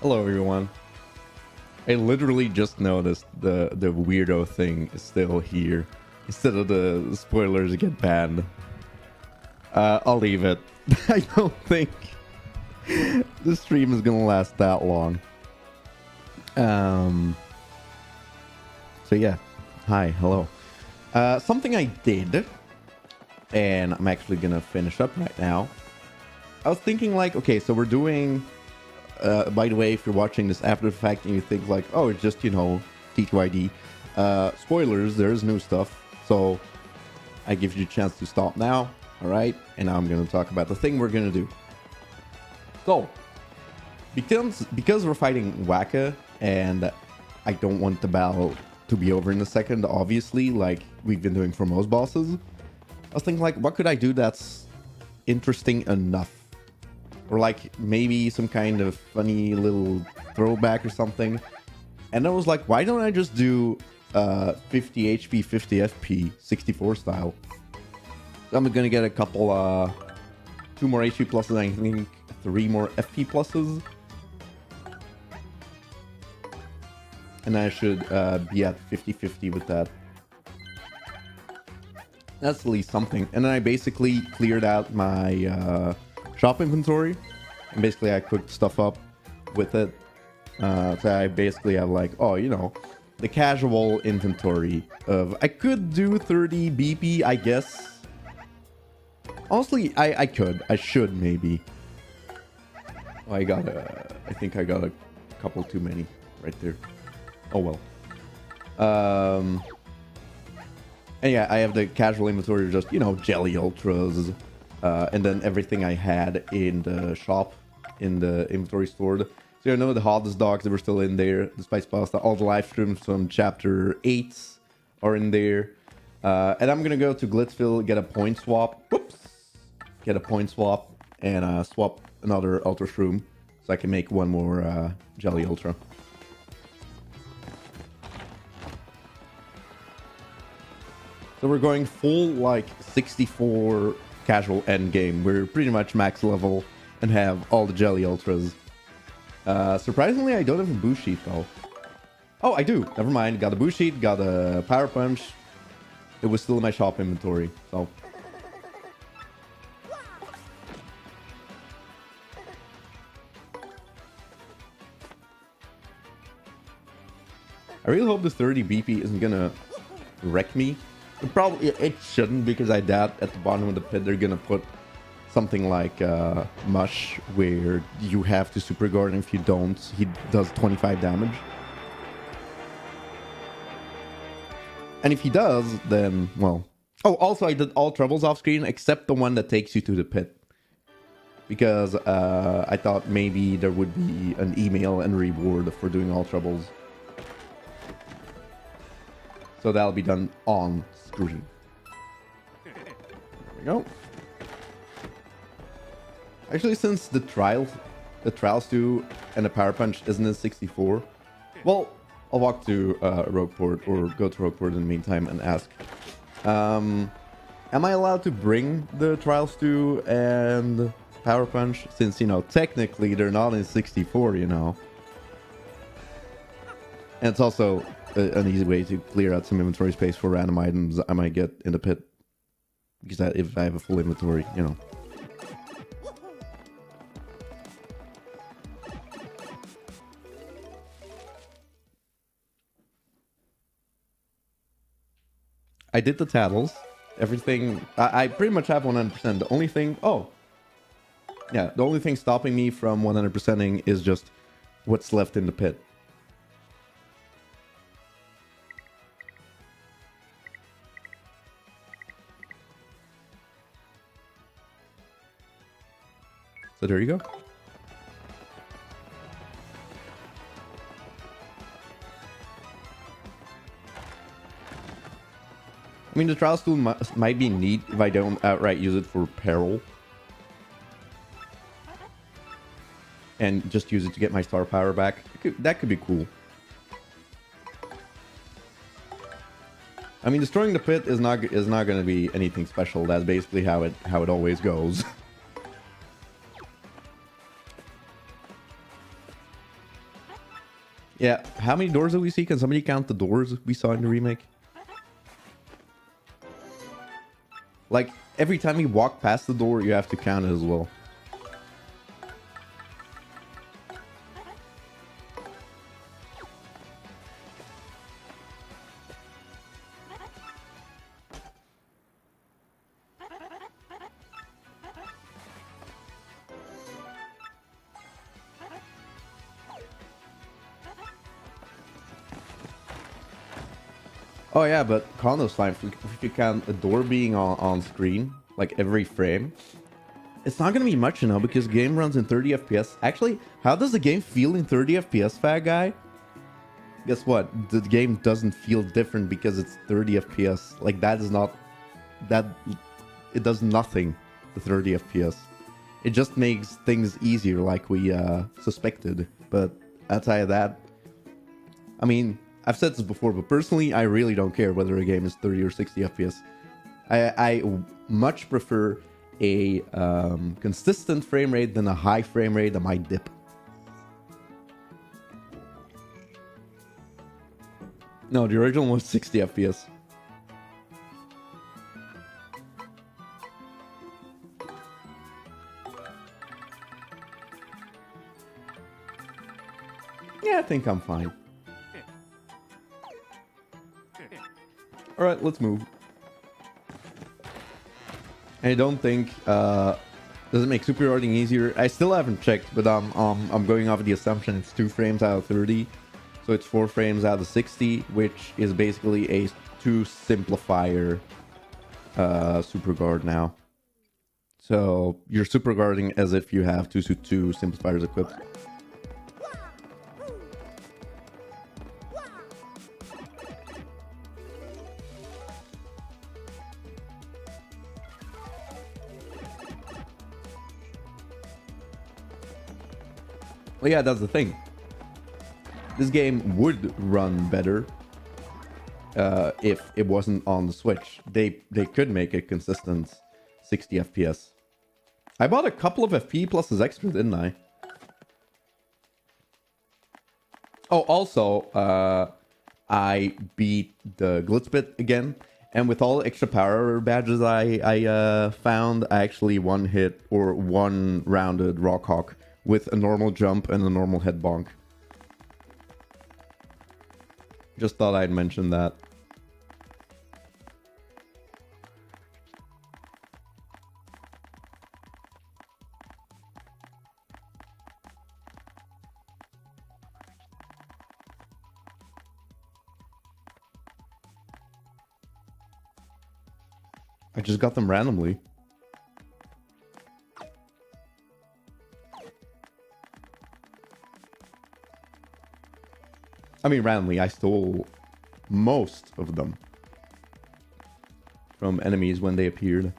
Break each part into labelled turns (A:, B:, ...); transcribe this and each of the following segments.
A: Hello everyone. I literally just noticed the weirdo thing is still here. Instead of the spoilers get banned. I'll leave it. I don't think the stream is gonna last that long. So yeah. Hi, hello. Something I did, and I'm actually gonna finish up right now. I was thinking like, okay, so we're doing by the way, if you're watching this after the fact and you think like, oh, it's just, you know, TTYD, spoilers, there's new stuff. So I give you a chance to stop now. All right. And now I'm going to talk about the thing we're going to do. So because we're fighting Waka and I don't want the battle to be over in a second, obviously, like we've been doing for most bosses, I was thinking like, what could I do that's interesting enough? Or like maybe some kind of funny little throwback or something. And I was like, why don't I just do 50 HP, 50 FP, 64 style? I'm gonna get a couple, 2 more HP pluses, and I think 3 more FP pluses. And I should be at 50-50 with that. That's at least something. And then I basically cleared out my shop inventory, and basically I cooked stuff up with it. So I basically have like, oh, you know, the casual inventory of, I could do 30 BP, I guess. Honestly, I should maybe. Oh, I think I got a couple too many right there. Oh well. And yeah, I have the casual inventory of just, you know, jelly ultras, and then everything I had in the shop, in the inventory stored. So you know, the hottest dogs that were still in there, the spice pasta, all the live streams from chapter 8 are in there. And I'm gonna go to Glitzville, get a point swap. Whoops! Get a point swap and swap another ultra shroom so I can make one more jelly ultra. So we're going full like 64 casual end game. We're pretty much max level and have all the jelly ultras. Surprisingly, I don't have a boost sheet though. Oh, I do. Never mind. Got a boost sheet, got a power punch. It was still in my shop inventory, so. I really hope the 30 BP isn't gonna wreck me. It shouldn't, because I doubt at the bottom of the pit they're gonna put something like Mush, where you have to super guard, and if you don't, he does 25 damage. And if he does, then, well... Oh, also I did all troubles off screen except the one that takes you to the pit. Because I thought maybe there would be an email and reward for doing all troubles. So that'll be done on screen. There we go. Actually, since the trial stew and the power punch isn't in 64, well, I'll walk to Rogueport, or go to Rogueport in the meantime and ask. Am I allowed to bring the trial stew and power punch? Since, you know, technically they're not in 64, you know. And it's also an easy way to clear out some inventory space for random items I might get in the pit. Because if I have a full inventory, you know. I did the tattles. Everything... I pretty much have 100%. The only thing... Oh. Yeah, the only thing stopping me from 100%ing is just what's left in the pit. So there you go. I mean, the trial stool might be neat if I don't outright use it for peril. And just use it to get my star power back. That could be cool. I mean, destroying the pit is not going to be anything special. That's basically how it always goes. Yeah, how many doors do we see? Can somebody count the doors we saw in the remake? Like, every time you walk past the door, you have to count it as well. Oh yeah, but Condo's fine. If you count a door being on screen, like every frame, it's not gonna be much, you know, because game runs in 30 FPS. Actually, how does the game feel in 30 FPS, fat guy? Guess what? The game doesn't feel different because it's 30 FPS. Like, that is not... That... It does nothing to 30 FPS. It just makes things easier, like we suspected. But outside of that... I mean, I've said this before, but personally, I really don't care whether a game is 30 or 60 FPS. I much prefer a consistent frame rate than a high frame rate that might dip. No, the original was 60 FPS. Yeah, I think I'm fine. Alright, let's move. I don't think does it make supercharging easier? I still haven't checked, but I'm going off the assumption it's 2 frames out of 30. So it's 4 frames out of 60, which is basically a 2 simplifier super guard now. So you're super guarding as if you have 2 simplifiers equipped. Well, yeah, that's the thing. This game would run better if it wasn't on the Switch. They could make a consistent 60 FPS. I bought a couple of FP pluses extra, didn't I? Oh, also, I beat the Glitzbit again. And with all the extra power badges I found, I actually one-hit or one-rounded Rockhawk with a normal jump and a normal head bonk. Just thought I'd mention that. I just got them randomly. I mean, randomly, I stole most of them from enemies when they appeared.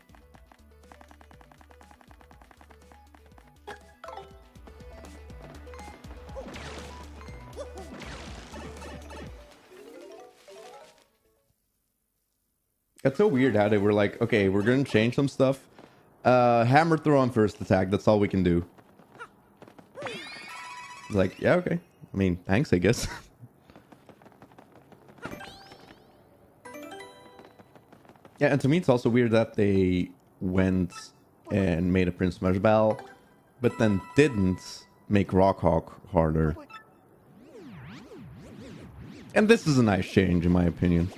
A: It's so weird how they were like, okay, we're gonna change some stuff. Hammer throw on first attack, that's all we can do. It's like, yeah, okay. I mean, thanks, I guess. Yeah, and to me it's also weird that they went and made a Prince Smash Bell, but then didn't make Rockhawk harder. And this is a nice change, in my opinion.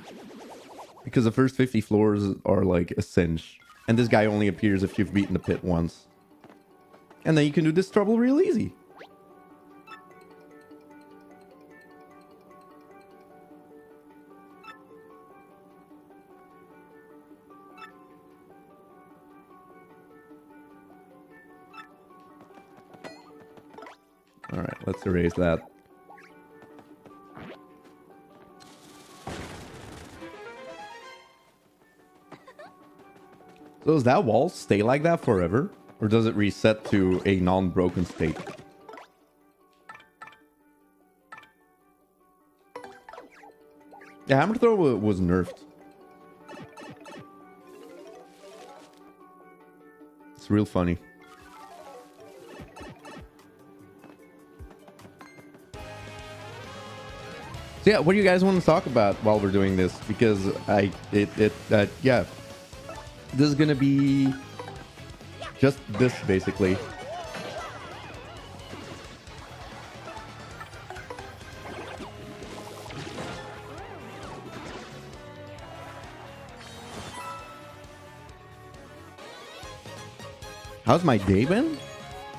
A: Because the first 50 floors are like a cinch. And this guy only appears if you've beaten the pit once. And then you can do this trouble real easy. Alright, let's erase that. So does that wall stay like that forever? Or does it reset to a non-broken state? Yeah, Hammer Throw was nerfed. It's real funny. So yeah, what do you guys want to talk about while we're doing this? Because yeah, this is gonna be just this basically. How's my day been?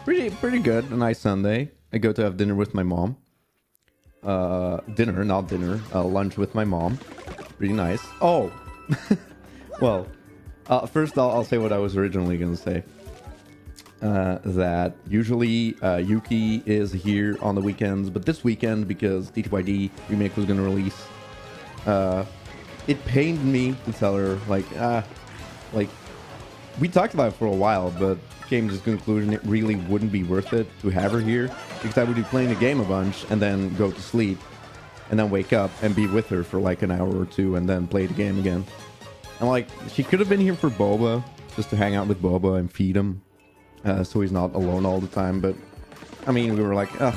A: Pretty good. A nice Sunday. I go to have dinner with my mom. Lunch with my mom. Pretty nice. Oh, well, first I'll say what I was originally gonna say. That usually Yuki is here on the weekends, but this weekend, because TTYD remake was gonna release, it pained me to tell her like we talked about it for a while, but came to the conclusion it really wouldn't be worth it to have her here, because I would be playing the game a bunch and then go to sleep and then wake up and be with her for like an hour or two and then play the game again. And like, she could have been here for Boba, just to hang out with Boba and feed him, so he's not alone all the time. But I mean, we were like, ugh,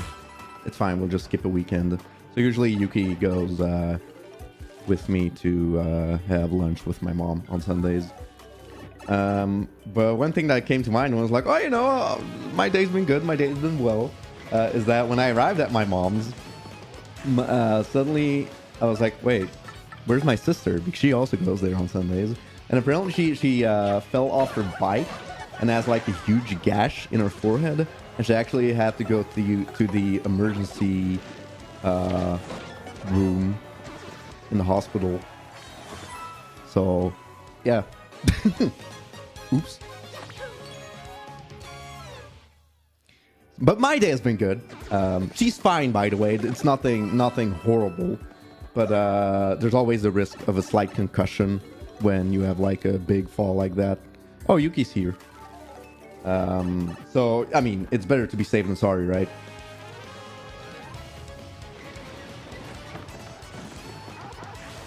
A: it's fine, we'll just skip a weekend. So usually Yuki goes with me to have lunch with my mom on Sundays. But one thing that came to mind was like, oh, you know, my day's been good, my day's been well, is that when I arrived at my mom's, suddenly I was like, wait, where's my sister? Because she also goes there on Sundays. And apparently she fell off her bike and has like a huge gash in her forehead, and she actually had to go to the emergency room in the hospital. So yeah. Oops. But my day has been good. She's fine, by the way. It's nothing horrible. But there's always the risk of a slight concussion when you have like a big fall like that. Oh, Yuki's here. So, I mean, it's better to be safe than sorry, right?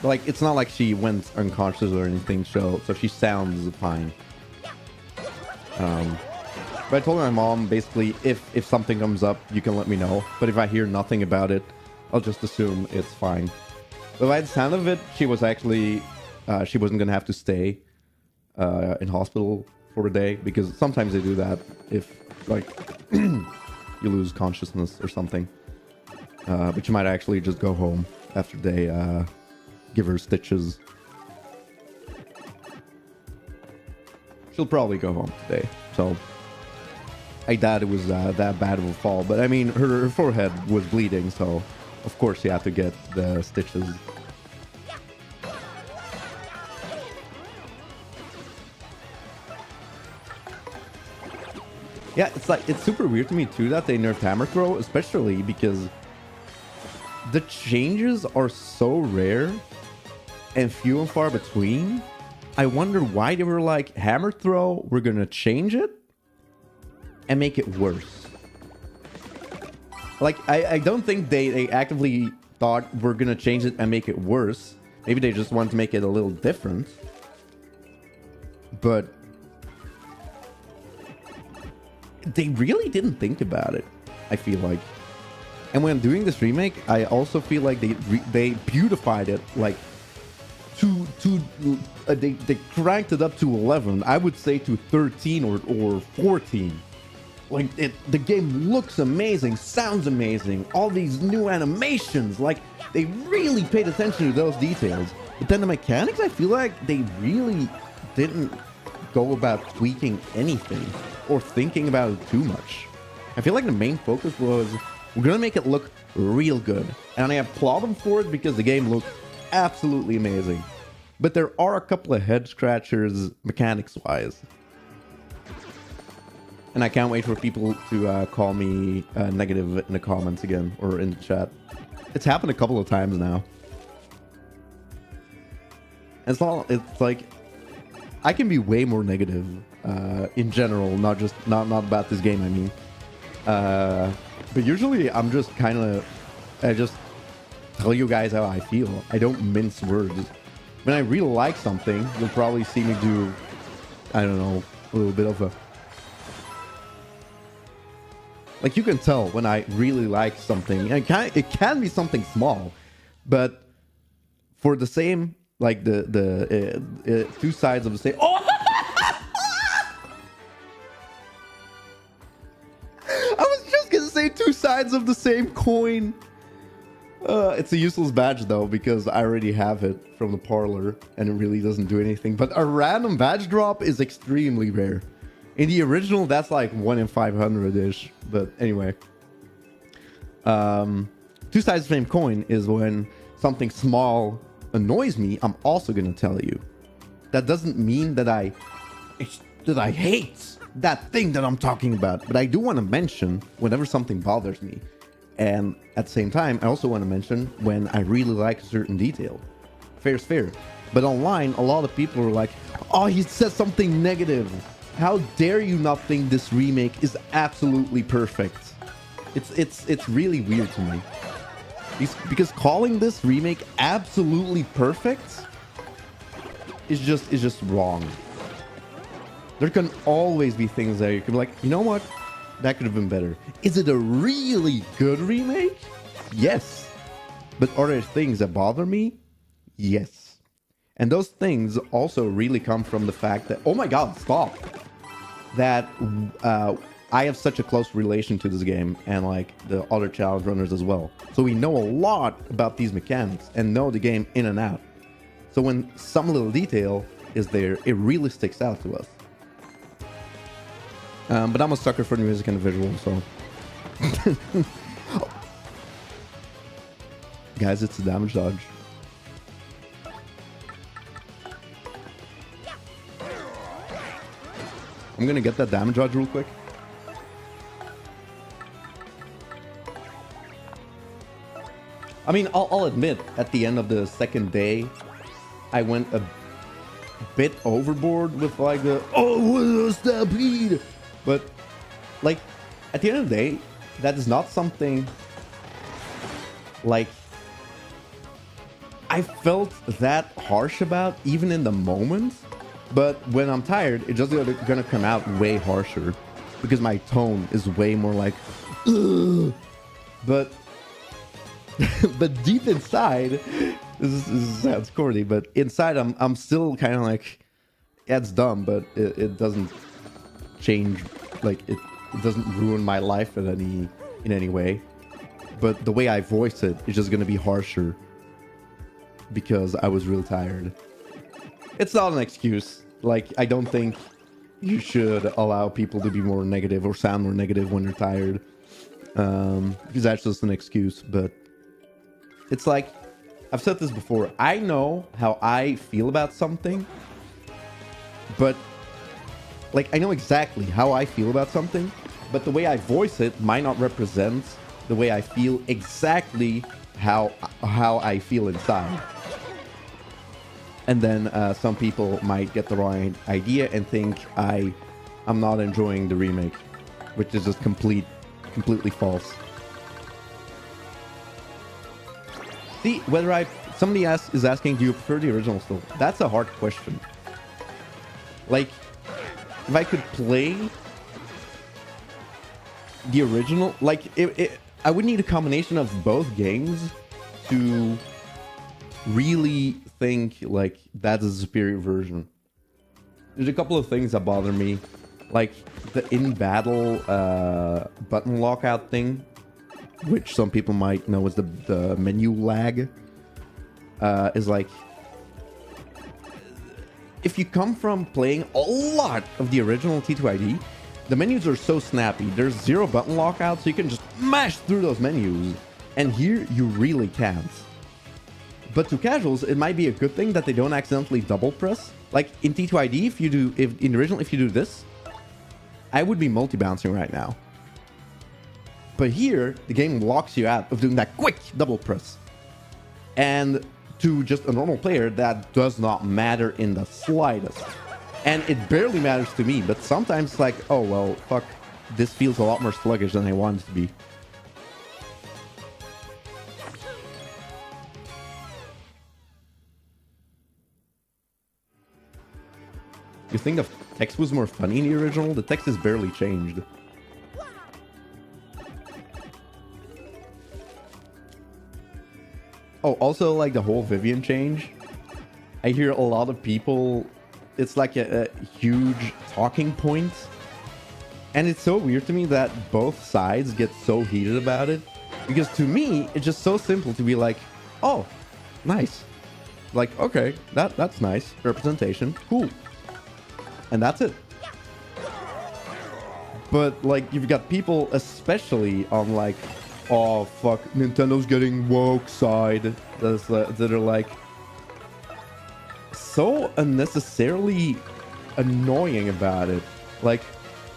A: Like, it's not like she went unconscious or anything, so she sounds fine. But I told my mom, basically, if something comes up, you can let me know. But if I hear nothing about it, I'll just assume it's fine. But by the sound of it, she was actually, she wasn't going to have to stay in hospital for a day. Because sometimes they do that if, like, you lose consciousness or something. But you might actually just go home after they give her stitches. She'll probably go home today, so I doubt it was that bad of a fall. But I mean, her forehead was bleeding, so of course she had to get the stitches. Yeah, it's super weird to me too that they nerfed hammer throw, especially because the changes are so rare and few and far between. I wonder why they were like, hammer throw, we're gonna change it and make it worse. Like, I don't think they actively thought we're gonna change it and make it worse. Maybe they just wanted to make it a little different. But they really didn't think about it, I feel like. And when doing this remake, I also feel like they beautified it, like they cranked it up to 11. I would say to 13 or 14. Like, the game looks amazing, sounds amazing, all these new animations, like they really paid attention to those details. But then the mechanics, I feel like they really didn't go about tweaking anything or thinking about it too much. I feel like the main focus was, we're gonna make it look real good, and I applaud them for it because the game looked absolutely amazing. But there are a couple of head scratchers mechanics wise, and I can't wait for people to call me negative in the comments again or in the chat. It's happened a couple of times now. It's like I can be way more negative in general, not about this game, I mean. But usually I'm just I just tell you guys how I feel. I don't mince words. When I really like something, you'll probably see me do, I don't know, a little bit of a... Like, you can tell when I really like something. And it can be something small, But for the same, like the two sides of the same. Oh! I was just gonna say two sides of the same coin. It's a useless badge though, because I already have it from the parlor and it really doesn't do anything. But a random badge drop is extremely rare. In the original, that's like 1 in 500-ish. But anyway. Two sides of the same coin is when something small annoys me, I'm also going to tell you. That doesn't mean that I hate that thing that I'm talking about. But I do want to mention whenever something bothers me. And at the same time, I also want to mention when I really like a certain detail. Fair's fair. But online, a lot of people are like, oh, he said something negative. How dare you not think this remake is absolutely perfect? It's really weird to me. Because calling this remake absolutely perfect is just wrong. There can always be things that you can be like, you know what? That could have been better. Is it a really good remake? Yes. But are there things that bother me? Yes. And those things also really come from the fact that, oh my god, stop. That I have such a close relation to this game and like the other challenge runners as well. So we know a lot about these mechanics and know the game in and out. So when some little detail is there, it really sticks out to us. But I'm a sucker for the music and the visuals, so... Guys, it's a damage dodge. I'm gonna get that damage dodge real quick. I mean, I'll admit, at the end of the second day, I went a bit overboard with like the, oh, stampede! But, like, at the end of the day, that is not something, like, I felt that harsh about, even in the moment. But when I'm tired, it's just gonna come out way harsher. Because my tone is way more like, ugh. But, but deep inside, this sounds corny, but inside I'm still kind of like, yeah, it's dumb, but it doesn't change, like it doesn't ruin my life in any way. But the way I voice it is just gonna be harsher because I was real tired. It's not an excuse. Like, I don't think you should allow people to be more negative or sound more negative when you're tired, because that's just an excuse. But it's like, I've said this before, I know how I feel about something, but like, I know exactly how I feel about something, but the way I voice it might not represent the way I feel exactly how I feel inside. And then some people might get the wrong idea and think I'm not enjoying the remake, which is just completely false. See, somebody is asking, do you prefer the original still? That's a hard question. Like, if I could play the original, like, I would need a combination of both games to really think like that's a superior version. There's a couple of things that bother me, like the in-battle button lockout thing, which some people might know as the menu lag. Is like, if you come from playing a lot of the original T2ID, the menus are so snappy. There's zero button lockout, so you can just mash through those menus. And here, you really can't. But to casuals, it might be a good thing that they don't accidentally double press. Like in T2ID, in the original, if you do this, I would be multi-bouncing right now. But here, the game locks you out of doing that quick double press. And to just a normal player, that does not matter in the slightest. And it barely matters to me, but sometimes it's like, oh, well, fuck, this feels a lot more sluggish than I want it to be. You think the text was more funny in the original? The text is barely changed. Oh, also like the whole Vivian change. I hear a lot of people, it's like a huge talking point. And it's so weird to me that both sides get so heated about it. Because to me, it's just so simple to be like, oh, nice. Like, okay, that's nice. Representation. Cool. And that's it. But like, you've got people, especially on like, oh, fuck, Nintendo's getting woke side. That are like, so unnecessarily annoying about it. Like,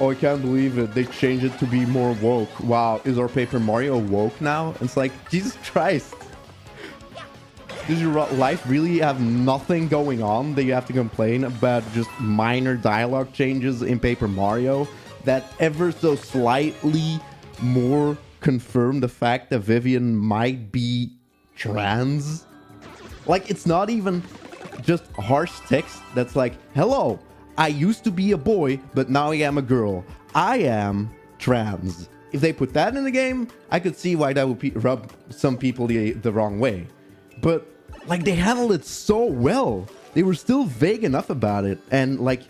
A: oh, I can't believe it. They changed it to be more woke. Wow, is our Paper Mario woke now? It's like, Jesus Christ. Does your life really have nothing going on that you have to complain about just minor dialogue changes in Paper Mario that ever so slightly more confirm the fact that Vivian might be trans? Like, it's not even just harsh text that's like, hello, I used to be a boy, but now I am a girl. I am trans. If they put that in the game, I could see why that would rub some people the wrong way. But like, they handled it so well. They were still vague enough about it, and like,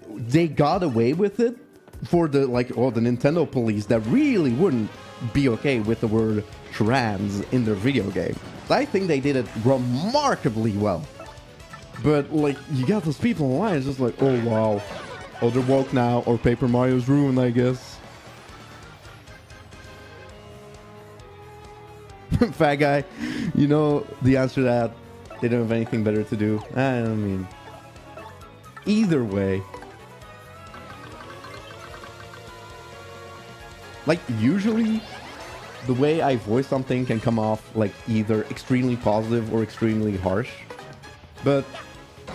A: they got away with it for the like, oh, the Nintendo police that really wouldn't be okay with the word trans in their video game. I think they did it remarkably well. But like, you got those people online, it's just like, oh wow, oh, they're woke now, or Paper Mario's ruined, I guess. Fat guy, you know the answer to that. They don't have anything better to do. I mean, either way, like, usually the way I voice something can come off like either extremely positive or extremely harsh, but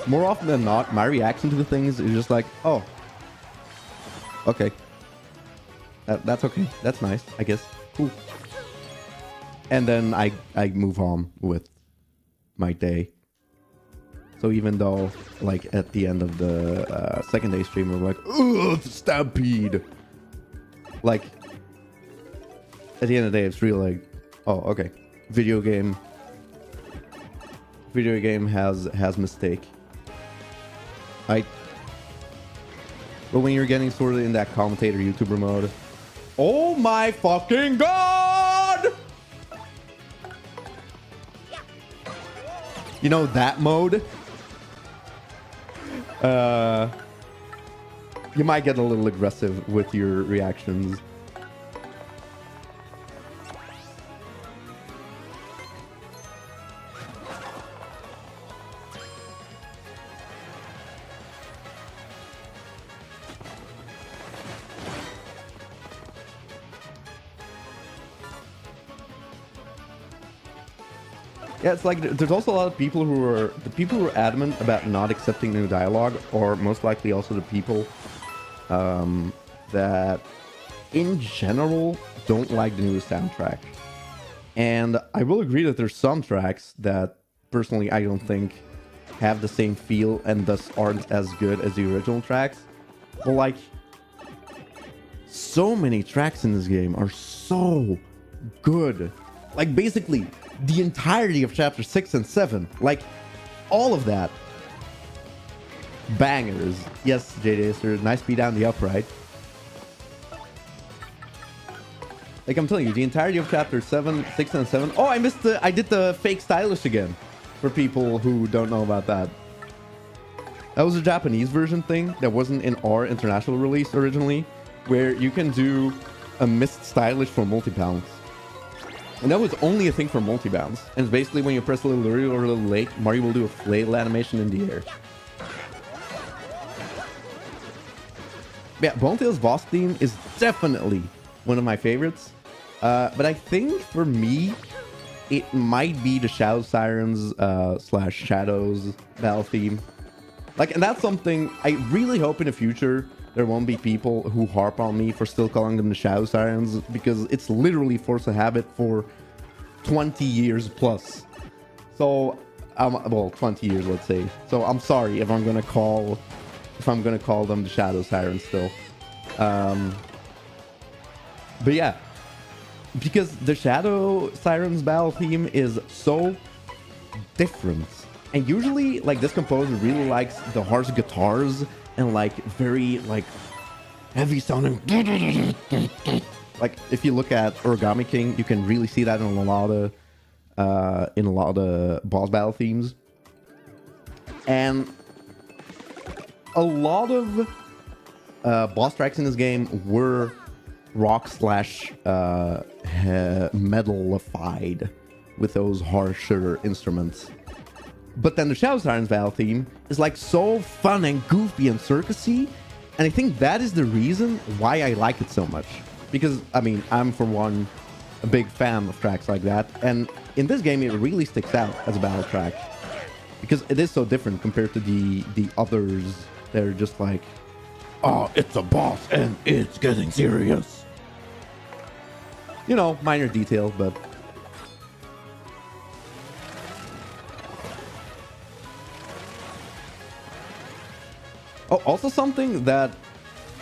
A: more often than not, my reaction to the things is just like, oh, okay, that's okay, that's nice, I guess, cool. And then I move on with my day. So even though, like, at the end of the second day stream, we're like, ugh, it's a stampede. Like, at the end of the day, it's really like, oh, okay, video game has mistake. Right? But when you're getting sort of in that commentator YouTuber mode, oh my fucking god! You know, that mode? You might get a little aggressive with your reactions. Yeah, it's like there's also a lot of people who are adamant about not accepting new dialogue, or most likely also the people that in general don't like the new soundtrack. And I will agree that there's some tracks that personally I don't think have the same feel and thus aren't as good as the original tracks. But like, so many tracks in this game are so good. Like, basically the entirety of chapter 6 and 7, like all of that, bangers. Yes, JD Acer, nice beat down the upright. Like, I'm telling you, the entirety of chapter 7, 6 and 7. Oh, I did the fake stylish again, for people who don't know about that. That was a Japanese version thing that wasn't in our international release originally, where you can do a missed stylish for multi-bounce. And that was only a thing for multi-bounce. And it's basically when you press a little early or a little late, Mario will do a flail animation in the air. Yeah, Bonetail's boss theme is definitely one of my favorites. But I think for me, it might be the Shadow Sirens / Shadows battle theme. Like, and that's something I really hope in the future there won't be people who harp on me for still calling them the Shadow Sirens, because it's literally force of habit for 20 years plus. So, well, 20 years, let's say. So I'm sorry if I'm gonna call them the Shadow Sirens still. But yeah, because the Shadow Sirens battle theme is so different. And usually, like, this composer really likes the harsh guitars and, like, very, like, heavy sounding. Like, if you look at Origami King, you can really see that in a lot of boss battle themes. And a lot of boss tracks in this game were rock slash metalified with those harsher instruments. But then the Shadow Sirens battle theme is like so fun and goofy and circusy, and I think that is the reason why I like it so much. Because, I mean, I'm for one a big fan of tracks like that, and in this game it really sticks out as a battle track because it is so different compared to the others. They're just like, oh, it's a boss and it's getting serious. You know, minor detail, but oh, also something that,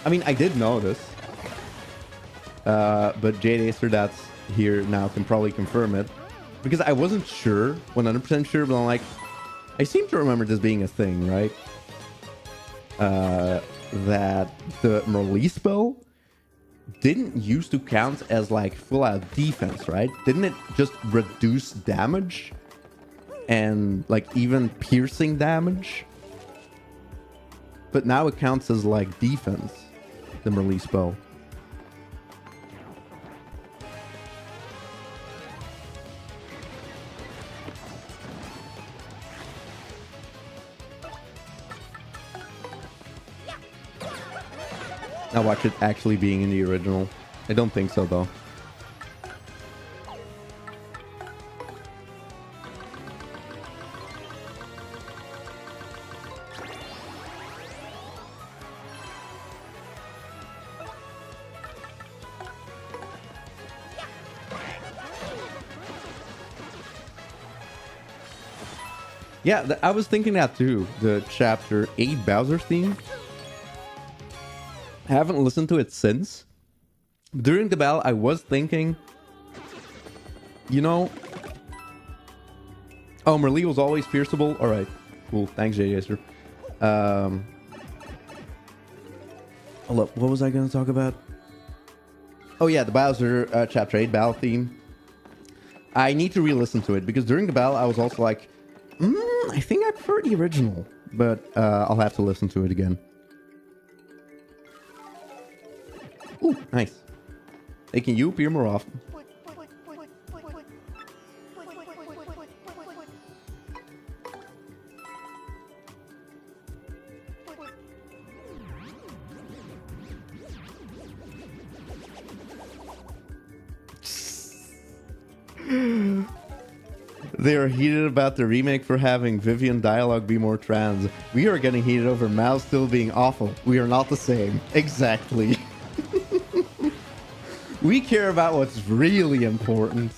A: I mean, I did notice, but Jade Acer that's here now can probably confirm it, because I wasn't sure, 100% sure, but I'm like, I seem to remember this being a thing, right? That the melee spell didn't used to count as like full out defense, right? Didn't it just reduce damage and like even piercing damage? But now it counts as like defense, the melee spell. Now watch it actually being in the original. I don't think so though. Yeah, I was thinking that too. The chapter 8 Bowser theme. I haven't listened to it since. During the battle, I was thinking, you know, oh, melee was always pierceable. All right, cool. Thanks, J-Acer. Hold up, what was I going to talk about? Oh yeah, the Bowser chapter 8 battle theme. I need to re-listen to it because during the battle, I was also like, I think I prefer the original, but I'll have to listen to it again. Ooh, nice. Making you appear more often. They are heated about the remake for having Vivian dialogue be more trans. We are getting heated over Mal still being awful. We are not the same. Exactly. We care about what's really important.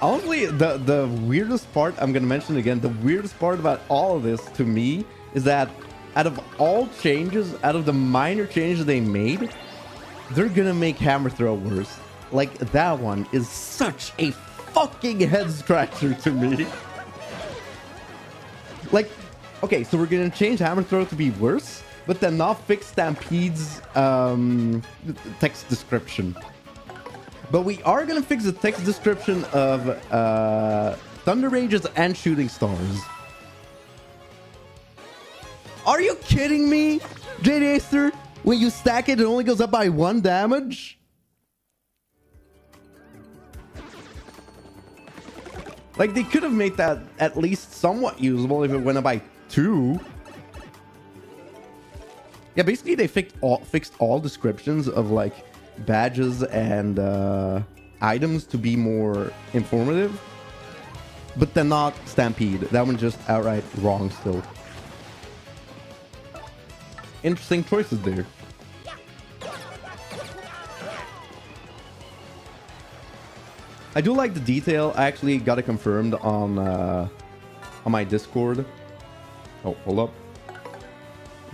A: Honestly, the weirdest part, I'm gonna mention again, the weirdest part about all of this to me is that out of all changes, out of the minor changes they made, they're gonna make Hammer Throw worse. Like, that one is such a fucking head scratcher to me. Like, okay, so we're gonna change Hammer Throw to be worse, but then not fix Stampede's text description. But we are gonna fix the text description of Thunder Rages and Shooting Stars. Are you kidding me, Jade Acer? When you stack it, it only goes up by 1 damage? Like, they could have made that at least somewhat usable if it went up by 2. Yeah, basically they fixed all descriptions of like badges and items to be more informative, but then not Stampede. That one's just outright wrong still. Interesting choices there. I do like the detail. I actually got it confirmed on my Discord. Oh, hold up.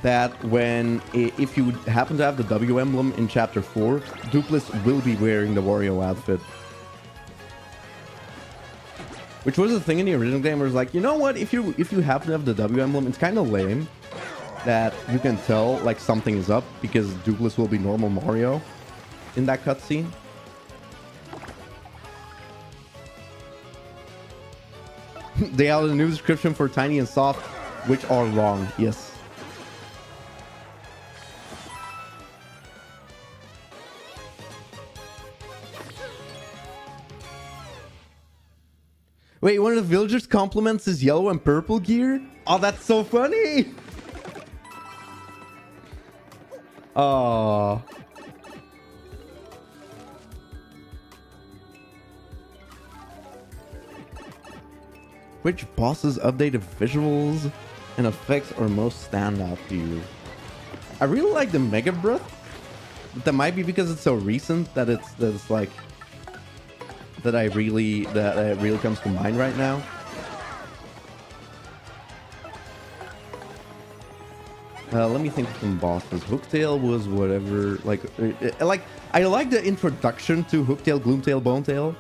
A: that if you happen to have the W emblem in Chapter 4, Dupless will be wearing the Wario outfit. Which was the thing in the original game where it's like, you know what, if you happen to have the W emblem, it's kind of lame that you can tell like something is up because Dupless will be normal Mario in that cutscene. They have a new description for Tiny and Soft, which are wrong. Yes. Wait, one of the villagers compliments his yellow and purple gear? Oh, that's so funny! Oh. Which bosses' updated visuals and effects are most stand out to you? I really like the Mega Breath. But that might be because it's so recent that it's like that it really comes to mind right now. Let me think of some bosses. Hooktail was whatever. Like I like the introduction to Hooktail, Gloomtail, Bonetail.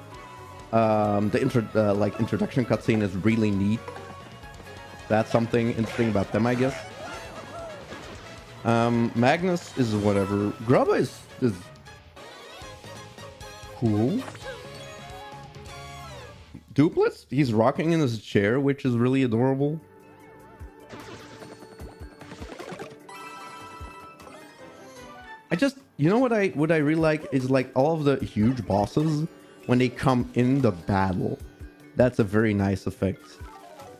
A: The introduction cutscene is really neat. That's something interesting about them, I guess. Magnus is whatever. Grubba is cool. Dupless, he's rocking in his chair, which is really adorable. You know what I really like is like all of the huge bosses when they come in the battle. That's a very nice effect.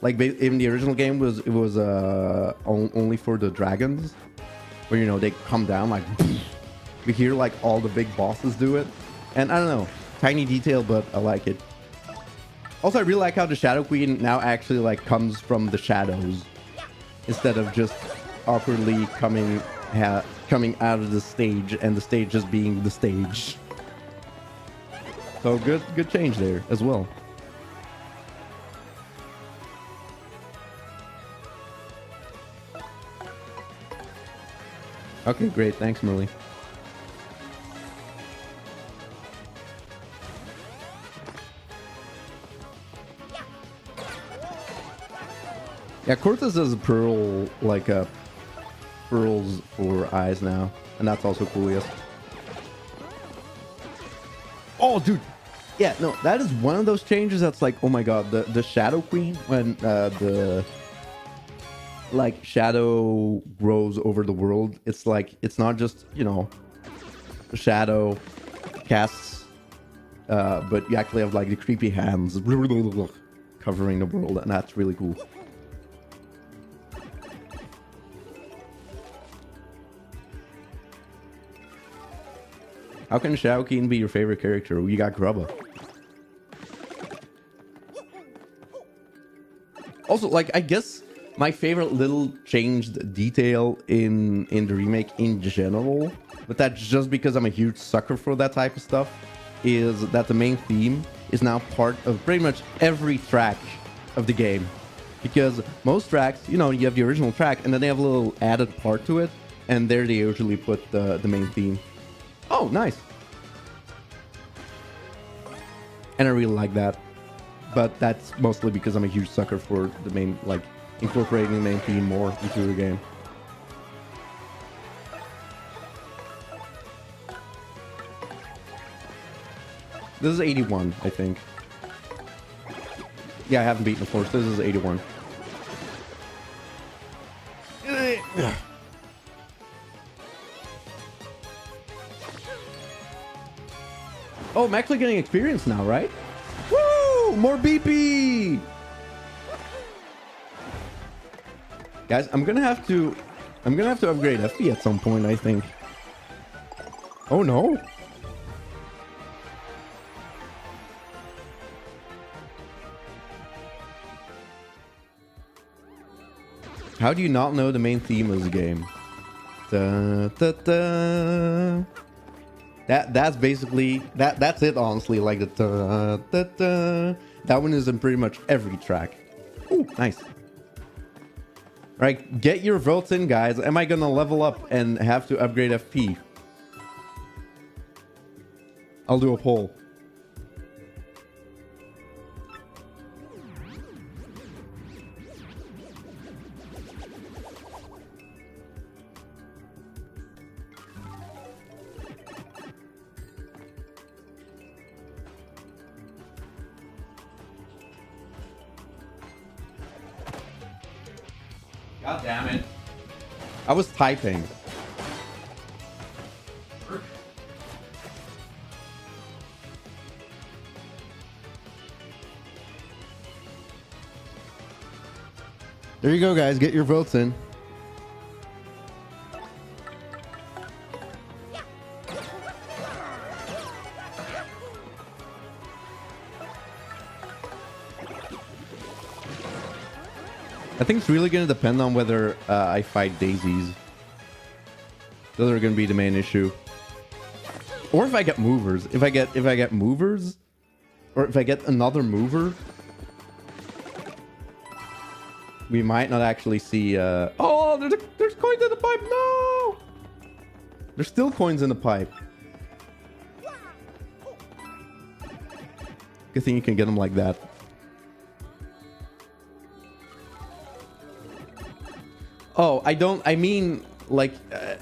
A: Like in the original game it was only for the dragons, where you know they come down like we hear like all the big bosses do it, and I don't know, tiny detail, but I like it. Also, I really like how the Shadow Queen now actually like comes from the shadows instead of just awkwardly coming out of the stage and the stage just being the stage. So good change there as well. Okay, great. Thanks, Merly. Yeah, Cortez has a pearl, like pearls for eyes now, and that's also cool. Yes. Oh, dude. Yeah, no, that is one of those changes that's like, oh my god, the Shadow Queen, when the like shadow grows over the world, it's like it's not just, you know, shadow casts, but you actually have like the creepy hands covering the world, and that's really cool. How can Shadow Queen be your favorite character? You got Grubba. Also, like, I guess my favorite little changed detail in the remake in general, but that's just because I'm a huge sucker for that type of stuff, is that the main theme is now part of pretty much every track of the game. Because most tracks, you know, you have the original track, and then they have a little added part to it, and there they usually put the main theme. Oh, nice. And I really like that. But that's mostly because I'm a huge sucker for the main, like, incorporating the main theme more into the game. This is 81, I think. Yeah, I haven't beaten the force. This is 81. Oh, I'm actually getting experience now, right? Woo! More BP! Guys, I'm gonna have to upgrade FP at some point, I think. Oh no. How do you not know the main theme of the game? Da, da, da. That's basically that's it, honestly. Like the da, da, da. That one is in pretty much every track. Ooh, nice. Right, get your votes in, guys. Am I gonna level up and have to upgrade FP? I'll do a poll. God damn it. I was typing. There you go, guys. Get your votes in. I think it's really going to depend on whether I fight daisies. Those are going to be the main issue. Or if I get movers. If I get movers, or if I get another mover, we might not actually see. Oh, there's coins in the pipe. No, there's still coins in the pipe. Good thing you can get them like that. Oh, I mean, like,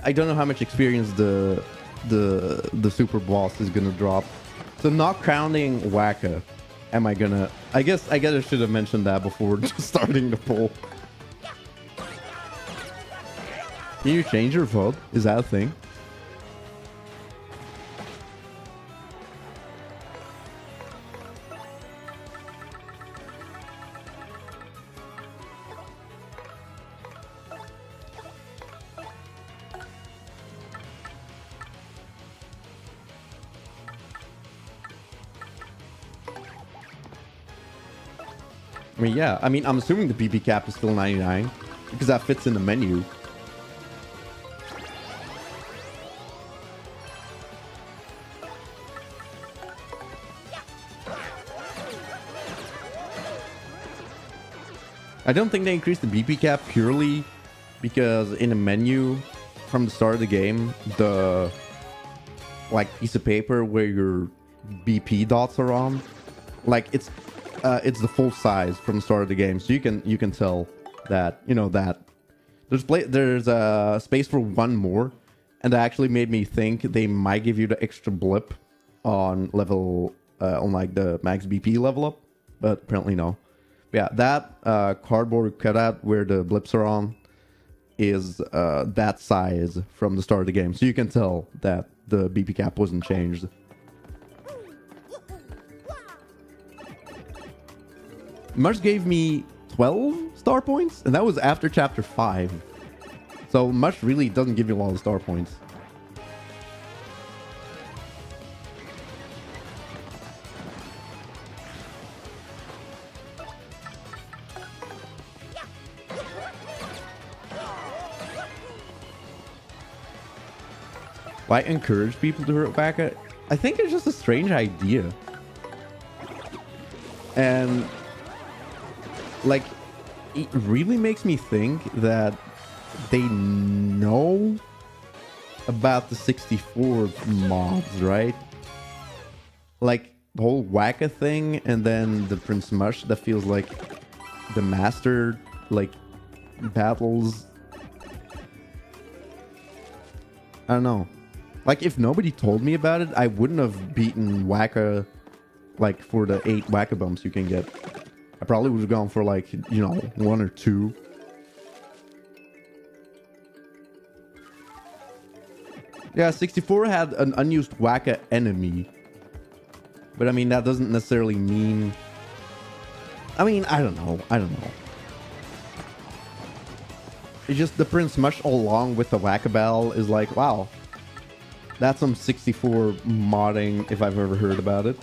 A: I don't know how much experience the super boss is gonna drop. So not counting Wacka, am I gonna? I guess I should have mentioned that before just starting the poll. Can you change your vote? Is that a thing? I mean, yeah. I mean, I'm assuming the PP cap is still 99 because that fits in the menu. I don't think they increased the BP cap purely because in the menu from the start of the game, the like piece of paper where your BP dots are on, like it's the full size from the start of the game, so you can tell that, you know, that there's a space for one more, and that actually made me think they might give you the extra blip on level on like the max BP level up, but apparently no. But yeah, that cardboard cutout where the blips are on is that size from the start of the game, so you can tell that the BP cap wasn't changed. Mush gave me 12 star points, and that was after chapter 5. So Mush really doesn't give you a lot of star points. Why encourage people to hurt back at? I think it's just a strange idea. And like, it really makes me think that they know about the 64 mods, right? Like the whole Wacka thing, and then the Prince Mush that feels like the master like battles. I don't know. Like, if nobody told me about it, I wouldn't have beaten Wacka like for the 8 Wacka bumps you can get. I probably would have gone for like, you know, 1 or 2. Yeah, 64 had an unused Wacka enemy. But I mean, that doesn't necessarily mean... I mean, I don't know. It's just the Prince Mush along with the Wacka Bell is like, wow. That's some 64 modding if I've ever heard about it.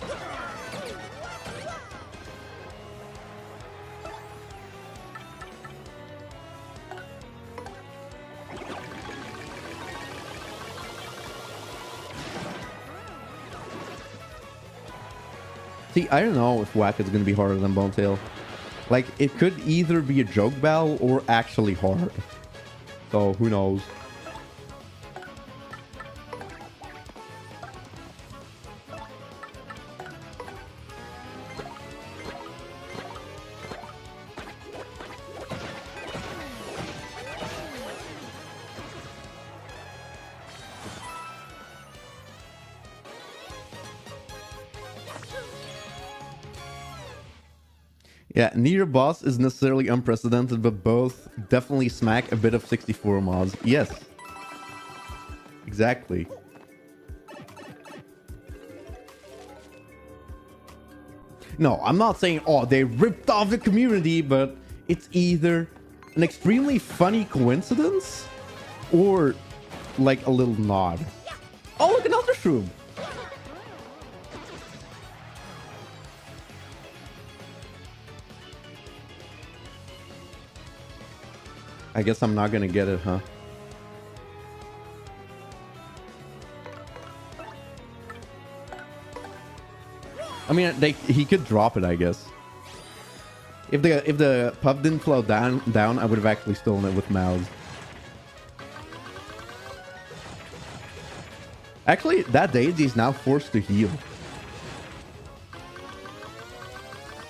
A: See, I don't know if Whack is going to be harder than Bonetail. Like, it could either be a joke battle or actually hard. So, who knows? Yeah, neither boss is necessarily unprecedented, but both definitely smack a bit of 64 mods. Yes. Exactly. No, I'm not saying, oh, they ripped off the community, but it's either an extremely funny coincidence or like a little nod. Oh, look, another shroom. I guess I'm not gonna get it, huh? I mean, he could drop it, I guess. If the puff didn't flow down, I would have actually stolen it with mouths. Actually, that deity is now forced to heal.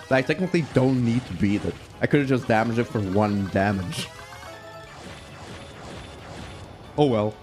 A: So I technically don't need to beat it. I could have just damaged it for 1 damage. Oh well.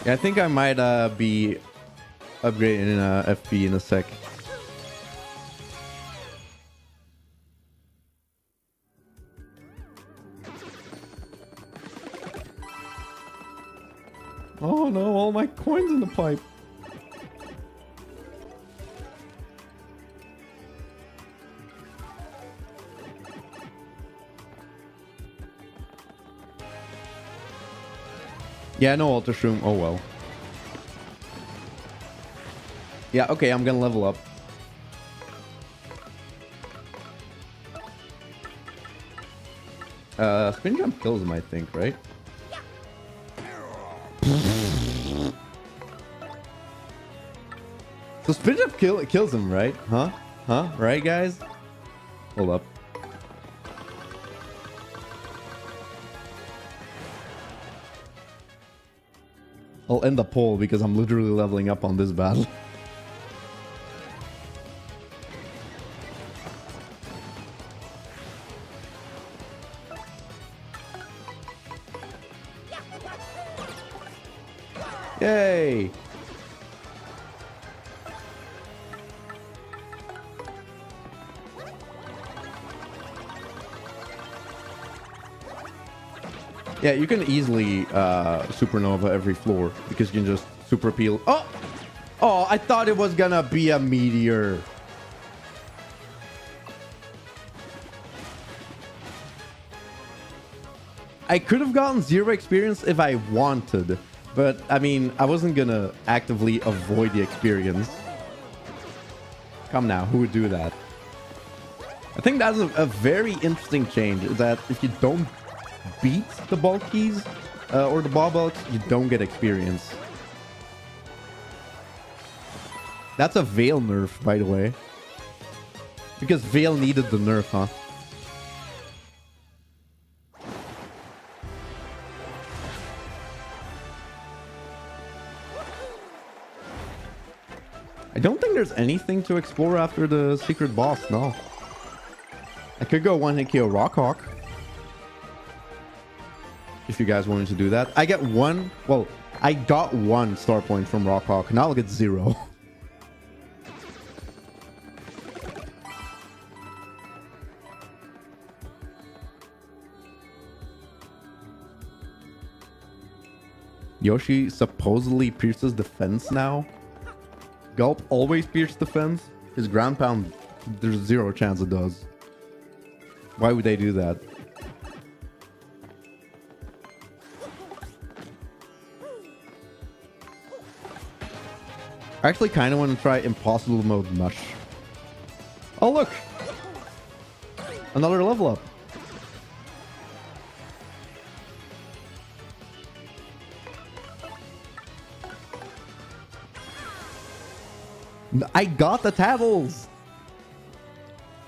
A: Yeah, I think I might be upgrading FP in a sec. Oh no, all my coins in the pipe. Yeah, no Ultra Shroom. Oh well. Yeah, okay, I'm gonna level up. Spin jump kills him, I think, right? So spin jump kills him, right? Huh? Huh? Right, guys? Hold up. I'll end the poll because I'm literally leveling up on this battle. Yay! Yeah, you can easily supernova every floor because you can just super peel. Oh! Oh, I thought it was gonna be a meteor. I could have gotten 0 experience if I wanted, but I mean, I wasn't gonna actively avoid the experience. Come now, who would do that? I think that's a very interesting change, is that if you don't beat the bulkies or the ball bulks, you don't get experience. That's a Veil nerf, by the way. Because Veil needed the nerf, huh? I don't think there's anything to explore after the secret boss, no. I could go one-hit KO Rockhawk. If you guys wanted to do that. I get 1... Well, I got 1 star point from Rockhawk. Now I'll get 0. Yoshi supposedly pierces the fence now. Gulp always pierces the fence. His ground pound, there's 0 chance it does. Why would they do that? I actually kind of want to try impossible mode much. Oh, look! Another level up. I got the tattles!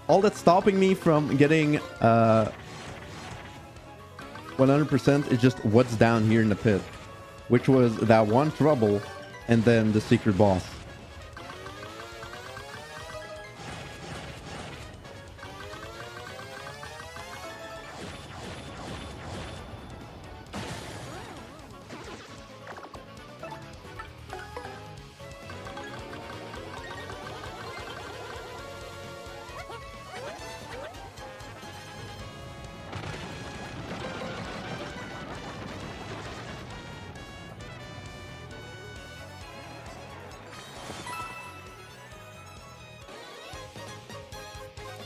A: All that's stopping me from getting 100% is just what's down here in the pit. Which was that one trouble and then the secret boss.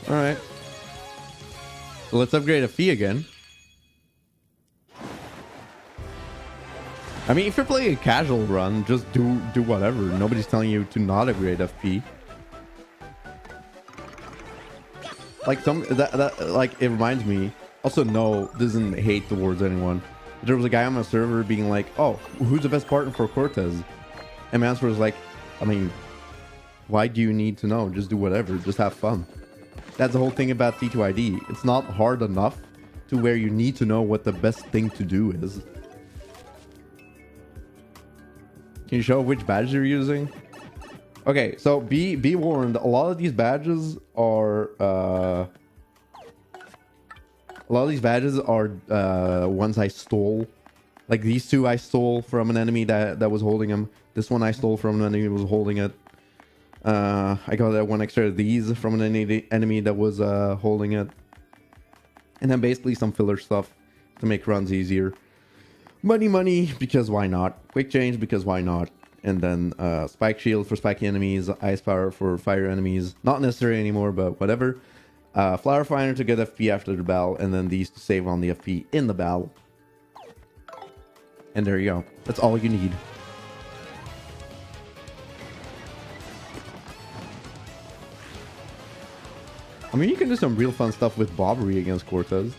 A: Alright. So let's upgrade a fee again. I mean, if you're playing a casual run, just do whatever. Nobody's telling you to not upgrade FP. Like like it reminds me. Also, no, doesn't hate towards anyone. There was a guy on my server being like, "Oh, who's the best partner for Cortez?" And my answer was like, "I mean, why do you need to know? Just do whatever. Just have fun." That's the whole thing about T2ID. It's not hard enough to where you need to know what the best thing to do is. Can you show which badge you're using? Okay, so be warned. A lot of these badges are ones I stole. Like these two I stole from an enemy that was holding them. This one I stole from an enemy that was holding it. I got that one extra of these from an enemy that was holding it. And then basically some filler stuff to make runs easier. Money, because why not? Quick change, because why not? And then spike shield for spiky enemies, ice power for fire enemies. Not necessary anymore, but whatever. Flower finder to get FP after the battle, and then these to save on the FP in the battle. And there you go. That's all you need. I mean, you can do some real fun stuff with Bobbery against Cortez.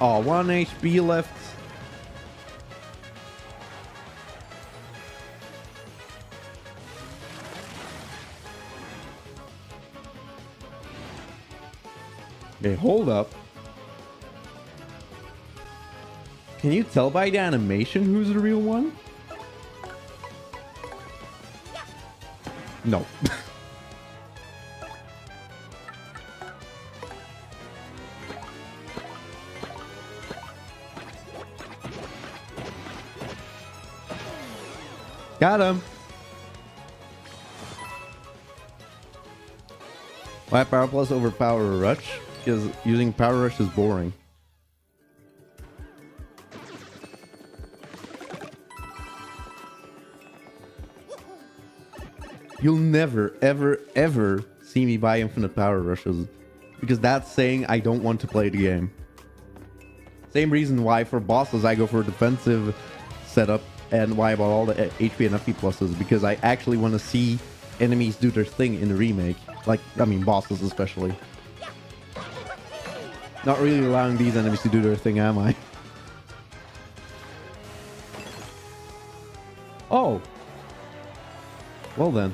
A: Oh, 1 HP left. Okay, hold up. Can you tell by the animation who's the real one? No. Got him. Why Power Plus over Power Rush? Because using Power Rush is boring. You'll never, ever, ever see me buy infinite Power Rushes. Because that's saying I don't want to play the game. Same reason why for bosses I go for a defensive setup. And why about all the HP and FP pluses, because I actually want to see enemies do their thing in the remake. Like, I mean, bosses especially. Not really allowing these enemies to do their thing, am I? Oh. Well then.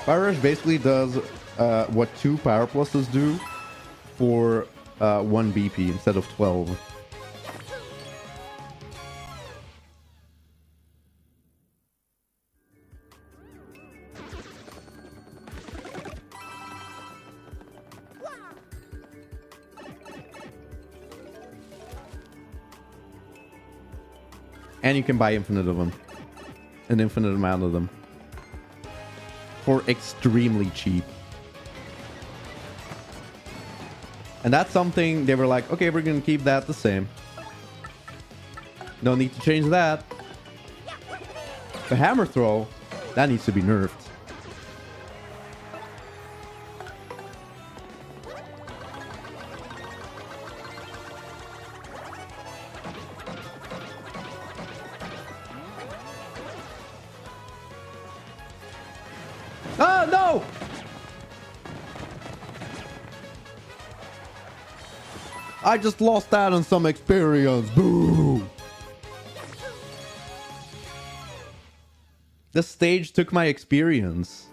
A: Power Rush basically does what 2 Power Pluses do for 1 BP instead of 12. And you can buy infinite of them. An infinite amount of them. for extremely cheap. And that's something they were like, okay, we're gonna keep that the same. No need to change that. The hammer throw, that needs to be nerfed. Oh, no! I just lost that on some experience. Boo! This stage took my experience.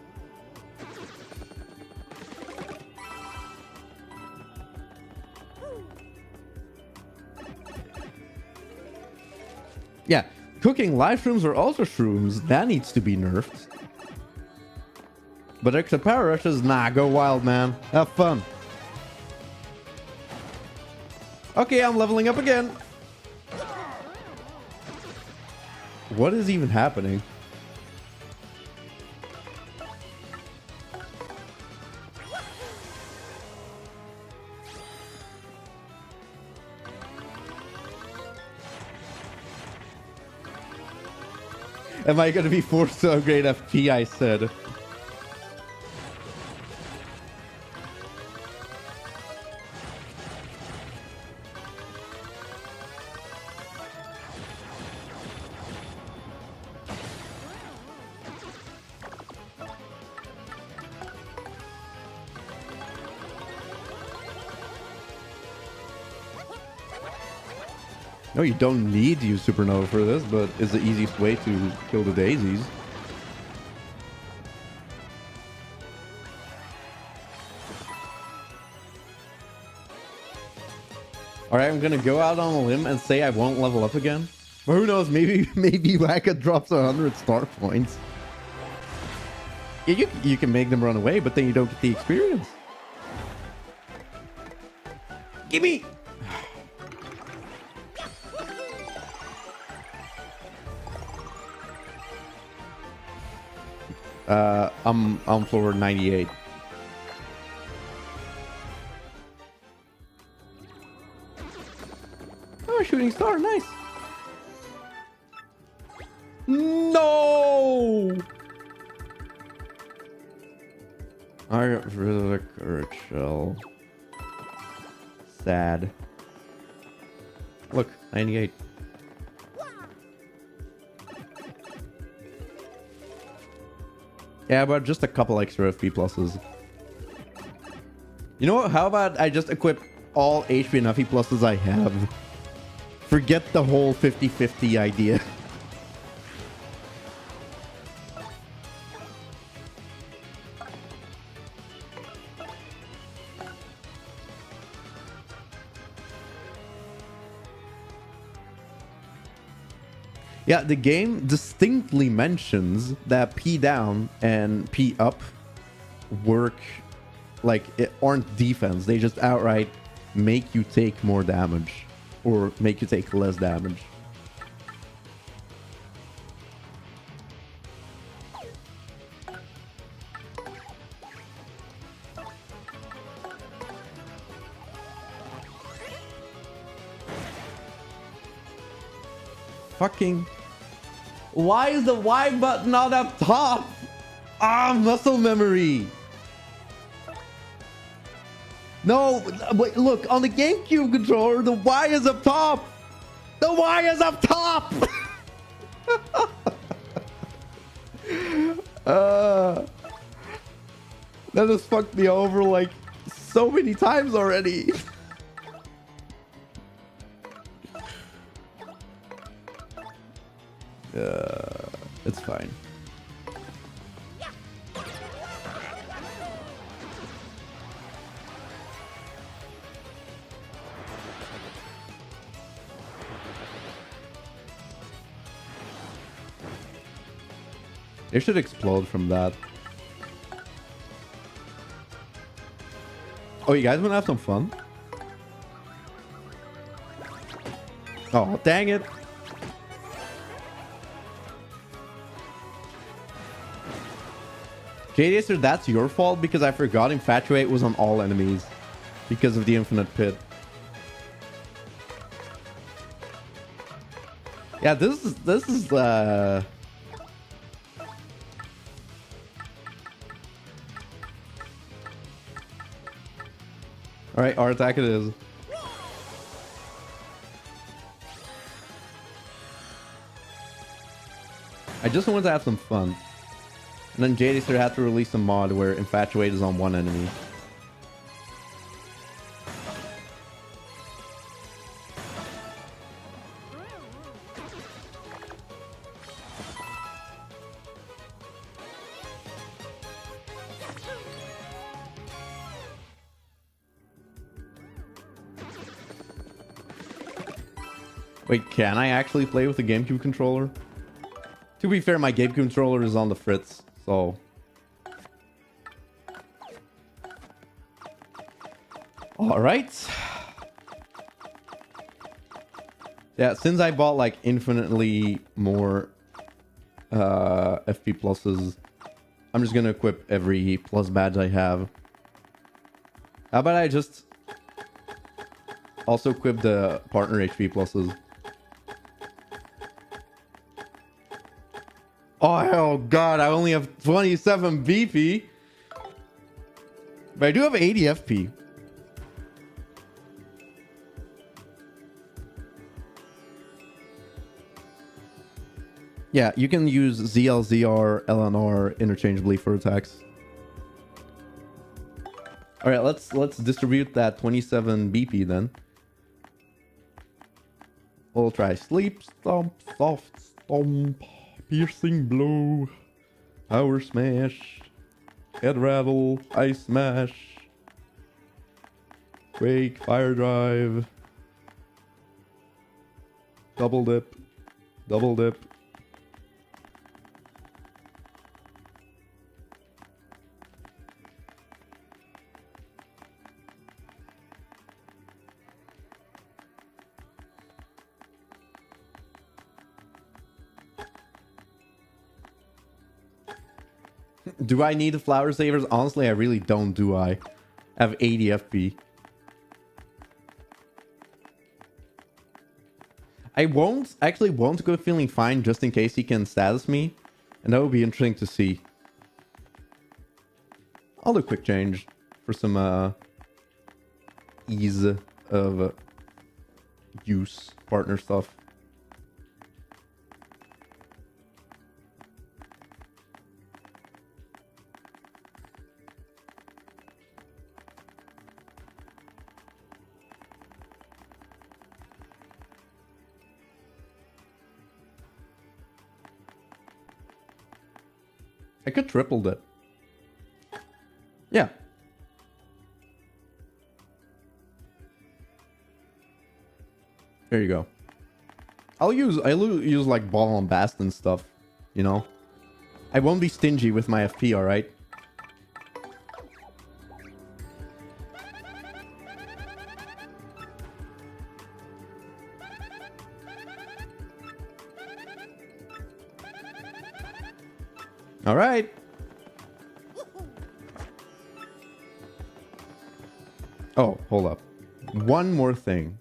A: Yeah, cooking live shrooms are also shrooms. That needs to be nerfed. But extra power rushes, nah, go wild, man. Have fun. Okay, I'm leveling up again. What is even happening? Am I gonna be forced to upgrade FP? I said. No, you don't need to use Supernova for this, but it's the easiest way to kill the daisies. Alright, I'm gonna go out on a limb and say I won't level up again. But who knows, maybe Wacka drops 100 star points. Yeah, you can make them run away, but then you don't get the experience. Gimme! I'm on floor 98. Oh, shooting star, nice. No! I got rid of the courage shell. Sad. Look, 98. Yeah, but just a couple extra FP pluses. You know what? How about I just equip all HP and FP pluses I have? Forget the whole 50-50 idea. Yeah, the game distinctly mentions that P down and P up work like it aren't defense. They just outright make you take more damage or make you take less damage. Fucking... Why is the Y button not up top? Ah, muscle memory. No, wait, look, on the GameCube controller, the Y is up top. The Y is up top. That has fucked me over like so many times already. It's fine. It should explode from that. Oh, you guys want to have some fun? Oh, dang it. Jadacer, that's your fault because I forgot Infatuate was on all enemies because of the infinite pit. Yeah, this is Alright, our attack it is. I just wanted to have some fun. And then Jadacer had to release a mod where Infatuate is on one enemy. Wait, can I actually play with the GameCube controller? To be fair, my GameCube controller is on the fritz, so... Alright. Yeah, since I bought like infinitely more FP pluses, I'm just gonna equip every plus badge I have. How about I just also equip the partner HP pluses? Oh god, I only have 27 BP. But I do have 80 FP. Yeah, you can use ZL, ZR, LNR interchangeably for attacks. Alright, let's distribute that 27 BP then. We'll try Sleep, Stomp, Soft Stomp, Piercing Blow, Power Smash, Head Rattle, Ice Smash, Quake, Fire Drive, Double Dip, Double Dip. Do I need the flower savers? Honestly, I really don't, do I? Have 80 FP. I won't go feeling fine just in case he can status me. And that would be interesting to see. I'll do quick change for some ease of use partner stuff. I could tripled it. Yeah. There you go. I'll use like ball and bast and stuff, you know. I won't be stingy with my FP, all right? All right. Oh, hold up. One more thing.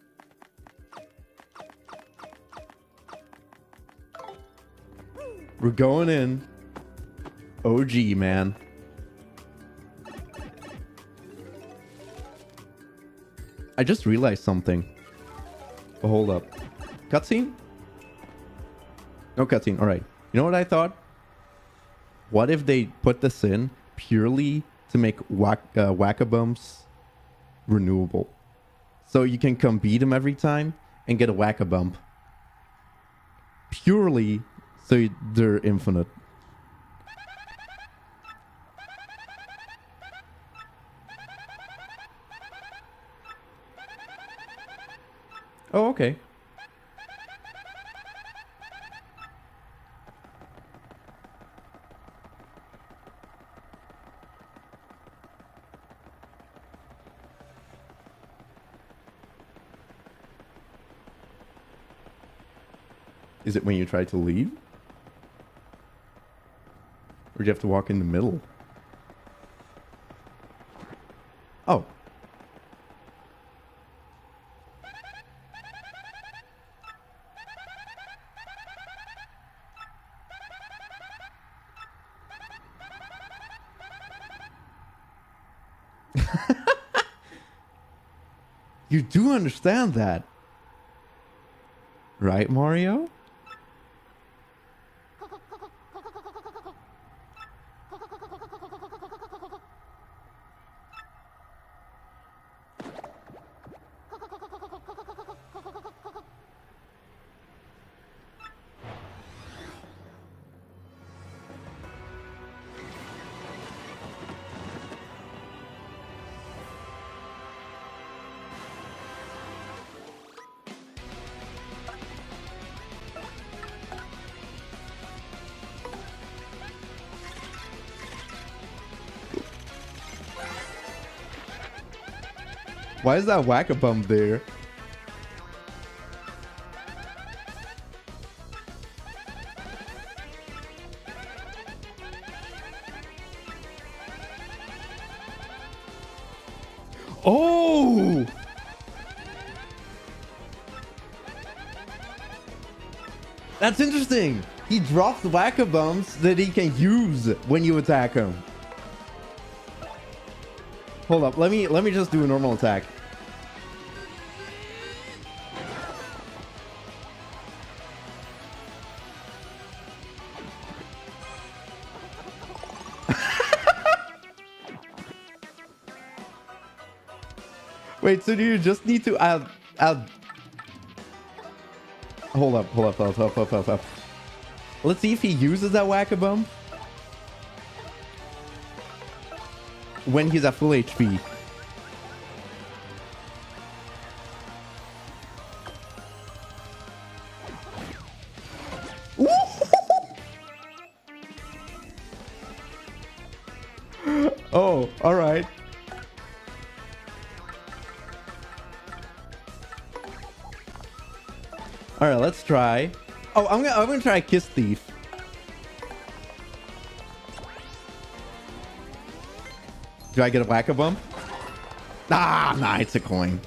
A: We're going in. OG, man. I just realized something. Oh, hold up. Cutscene? No cutscene. All right. You know what I thought? What if they put this in purely to make whack-a-bumps renewable? So you can come beat them every time and get a whack-a-bump. Purely so they're infinite. Oh, okay. Is it when you try to leave? Or do you have to walk in the middle? You do understand that. Right, Mario? Why is that whack-a-bum there? Oh! That's interesting. He drops whack-a-bums that he can use when you attack him. Hold up, let me just do a normal attack. Wait, so do you just need to add... Hold up. Let's see if he uses that whack-a-bum when he's at full HP. Oh, all right. All right, let's try. Oh, I'm gonna try Kiss Thief. Do I get a whack-a-bum? Ah, nah, it's a coin.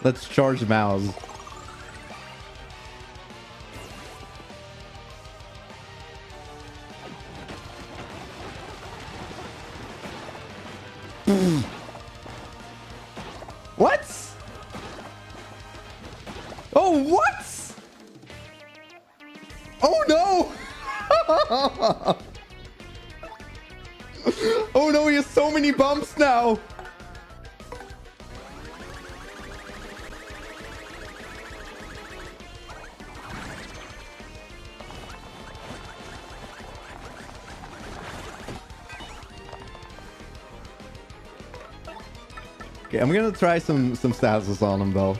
A: Let's charge Mouse. What? Oh, what? Oh, no. Oh, no, he has so many bumps now. Okay, I'm gonna try some status on him though.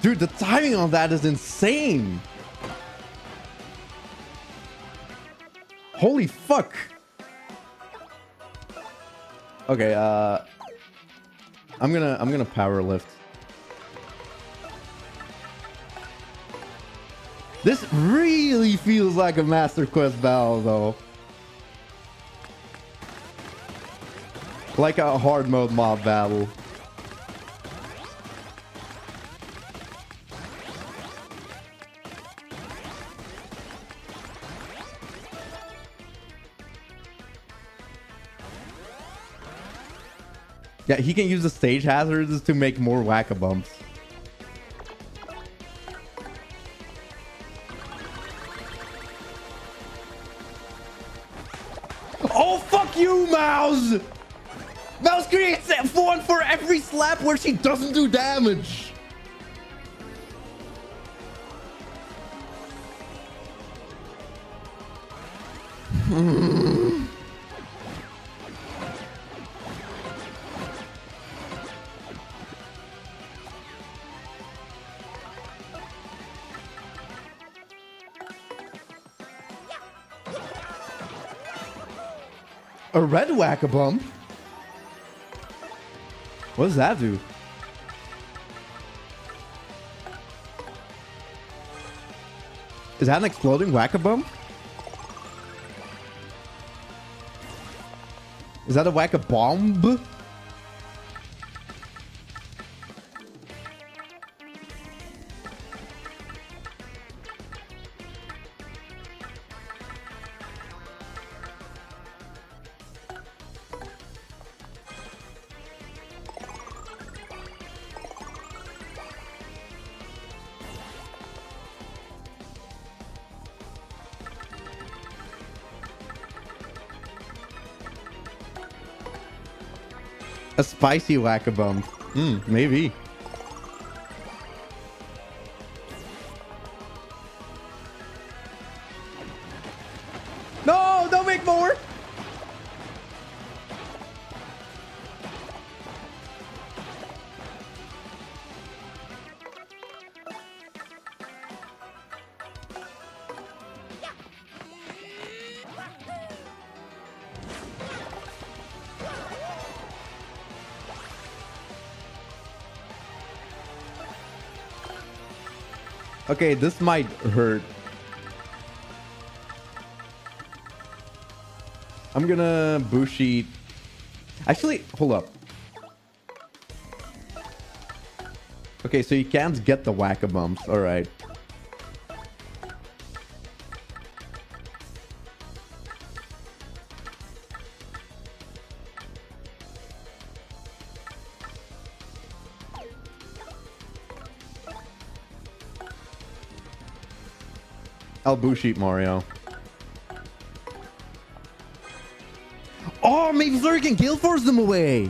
A: Dude, the timing on that is insane. Holy fuck. Okay, I'm gonna power lift. This really feels like a Master Quest battle, though. Like a hard mode mob battle. Yeah, he can use the stage hazards to make more whack-a-bumps. Oh, fuck you, Mouse! Mouse creates one for every slap where she doesn't do damage. A red whack-a-bump? What does that do? Is that an exploding whack-a-bump? Is that a whack-a-bomb? A spicy whack-a-bump. Maybe. No, don't make more. Okay, this might hurt. I'm gonna Bushi. Actually, hold up. Okay, so you can't get the whack-a-bumps. All right. I'll Bushi Mario. Oh, maybe Flurry can Gale Force them away.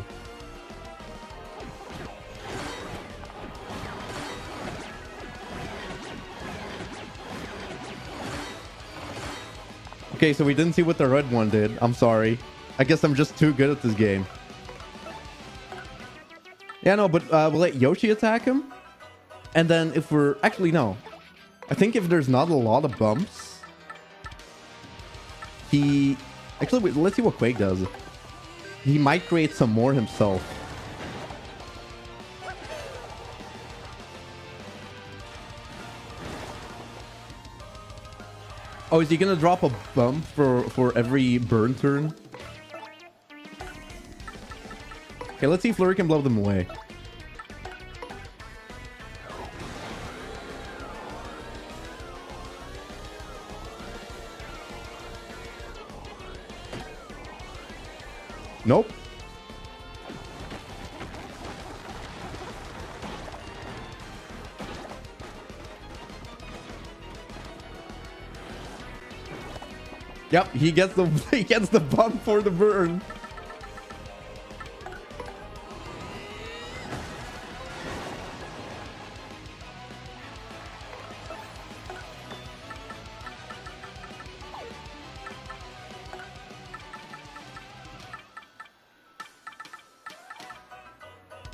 A: Okay, so we didn't see what the red one did. I'm sorry. I guess I'm just too good at this game. Yeah, no, but we'll let Yoshi attack him. And then if we're... Actually, no. I think if there's not a lot of bumps, he... Actually, wait, let's see what Quake does. He might create some more himself. Oh, is he gonna drop a bump for every burn turn? Okay, let's see if Flurry can blow them away. Nope. Yep, he gets the bump for the burn.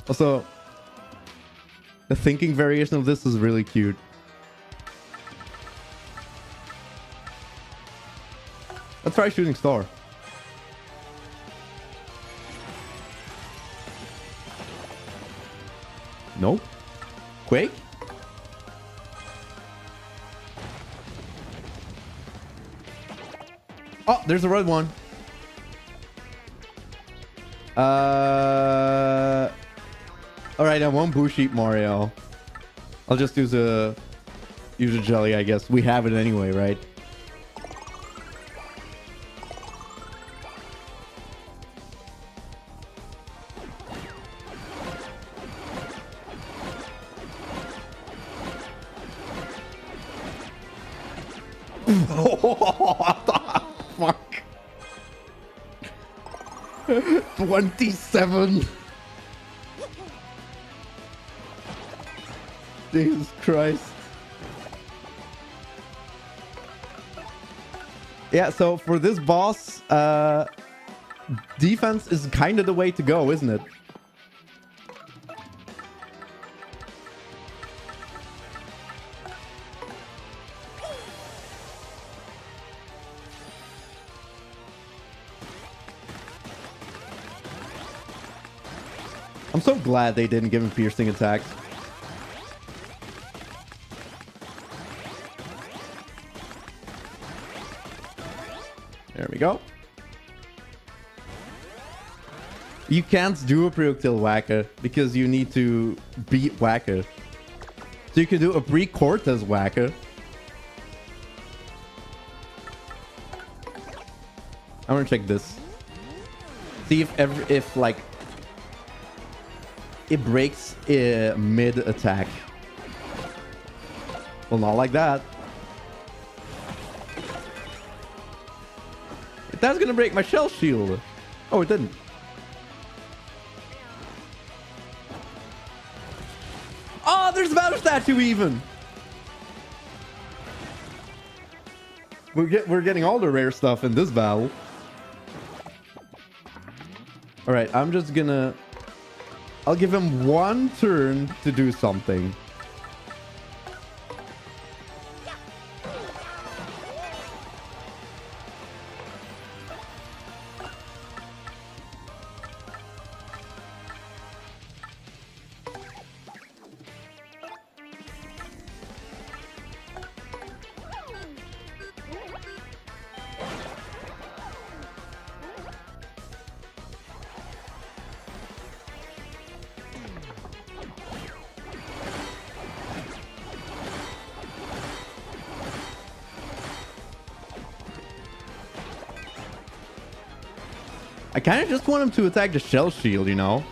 A: Also, the thinking variation of this is really cute. Let's try Shooting Star. Nope. Quake? Oh, there's a red one. Alright, I won't Bushi Mario. I'll just use a jelly, I guess. We have it anyway, right? What the fuck? 27. Jesus Christ. Yeah, so for this boss, defense is kind of the way to go, isn't it? I'm so glad they didn't give him piercing attacks. There we go. You can't do a projectile whacker because you need to beat whacker. So you can do a pre-Cortez whacker. I want to check this. See if like it breaks mid attack. Well, not like that. That's gonna break my shell shield. Oh, it didn't. Oh, there's a battle statue even. We're getting all the rare stuff in this battle. All right, I'm just gonna... I'll give him one turn to do something. I kind of just want him to attack the shell shield, you know?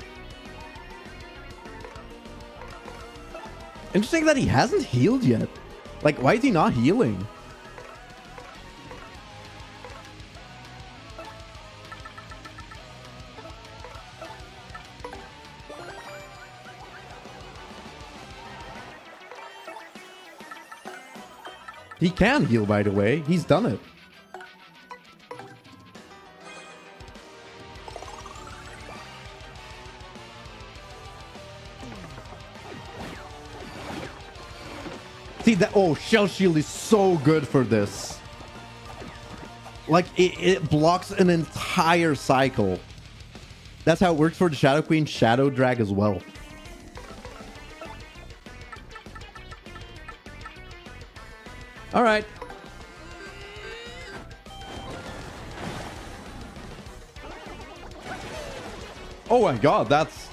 A: Interesting that he hasn't healed yet. Like, why is he not healing? He can heal, by the way. He's done it. See that? Oh, shell shield is so good for this. Like it blocks an entire cycle. That's how it works for the Shadow Queen Shadow Drag as well. All right. Oh my god, that's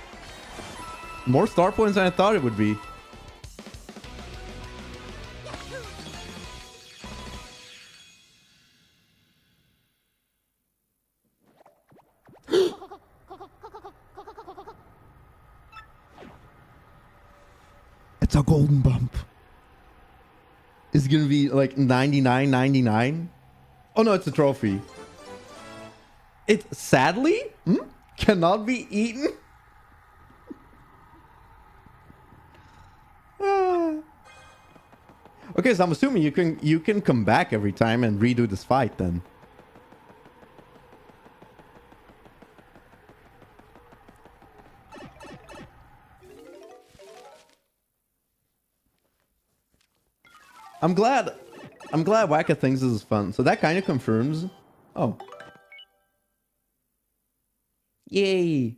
A: more star points than I thought it would be. It's a golden bump. It's gonna be like 99.99. Oh no, it's a trophy. It sadly cannot be eaten. Okay, so I'm assuming you can come back every time and redo this fight then. I'm glad Wacka thinks this is fun. So that kind of confirms. Oh. Yay.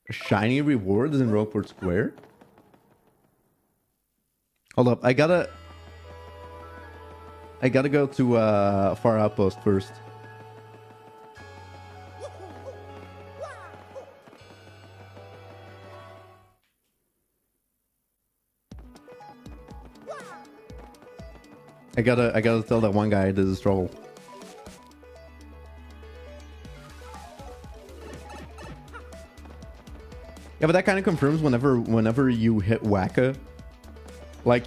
A: Shiny rewards in Rockport Square? Hold up, I gotta go to Far Outpost first. I gotta tell that one guy this is trouble. Yeah, but that kind of confirms whenever you hit Wacka, like,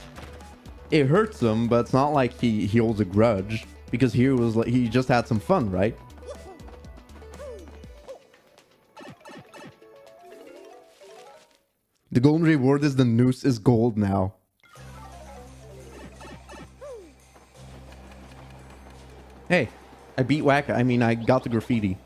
A: it hurts him, but it's not like he holds a grudge, because he was like, he just had some fun, right? The golden reward is the noose is gold now. Hey, I beat Wacka. I mean, I got the graffiti.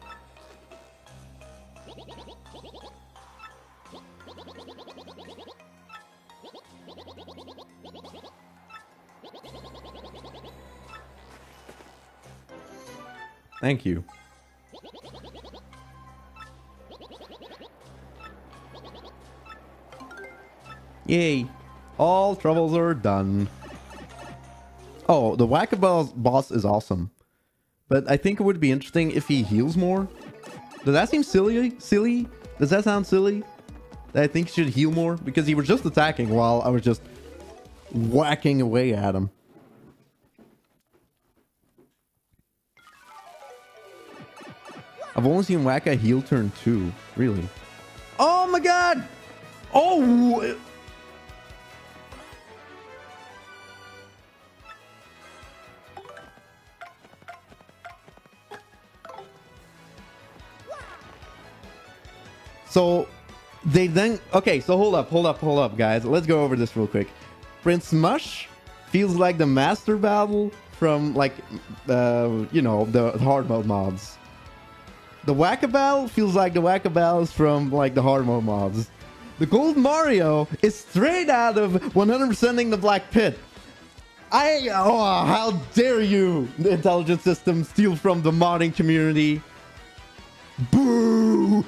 A: Thank you. Yay. All troubles are done. Oh, the Whack-A-Bell boss is awesome. But I think it would be interesting if he heals more. Does that seem silly? Silly? Does that sound silly? That I think he should heal more? Because he was just attacking while I was just whacking away at him. I've only seen Wacka heal turn 2. Really? Oh my god! Oh! So they then... Okay, so hold up, guys. Let's go over this real quick. Prince Mush feels like the master battle from, like, you know, the hard mode mods. The Whack-A-Bell feels like the Whack-A-Bells from, like, the hard mode mods. The Gold Mario is straight out of 100%ing the Black Pit. Oh, how dare you, the intelligence system, steal from the modding community. Boo!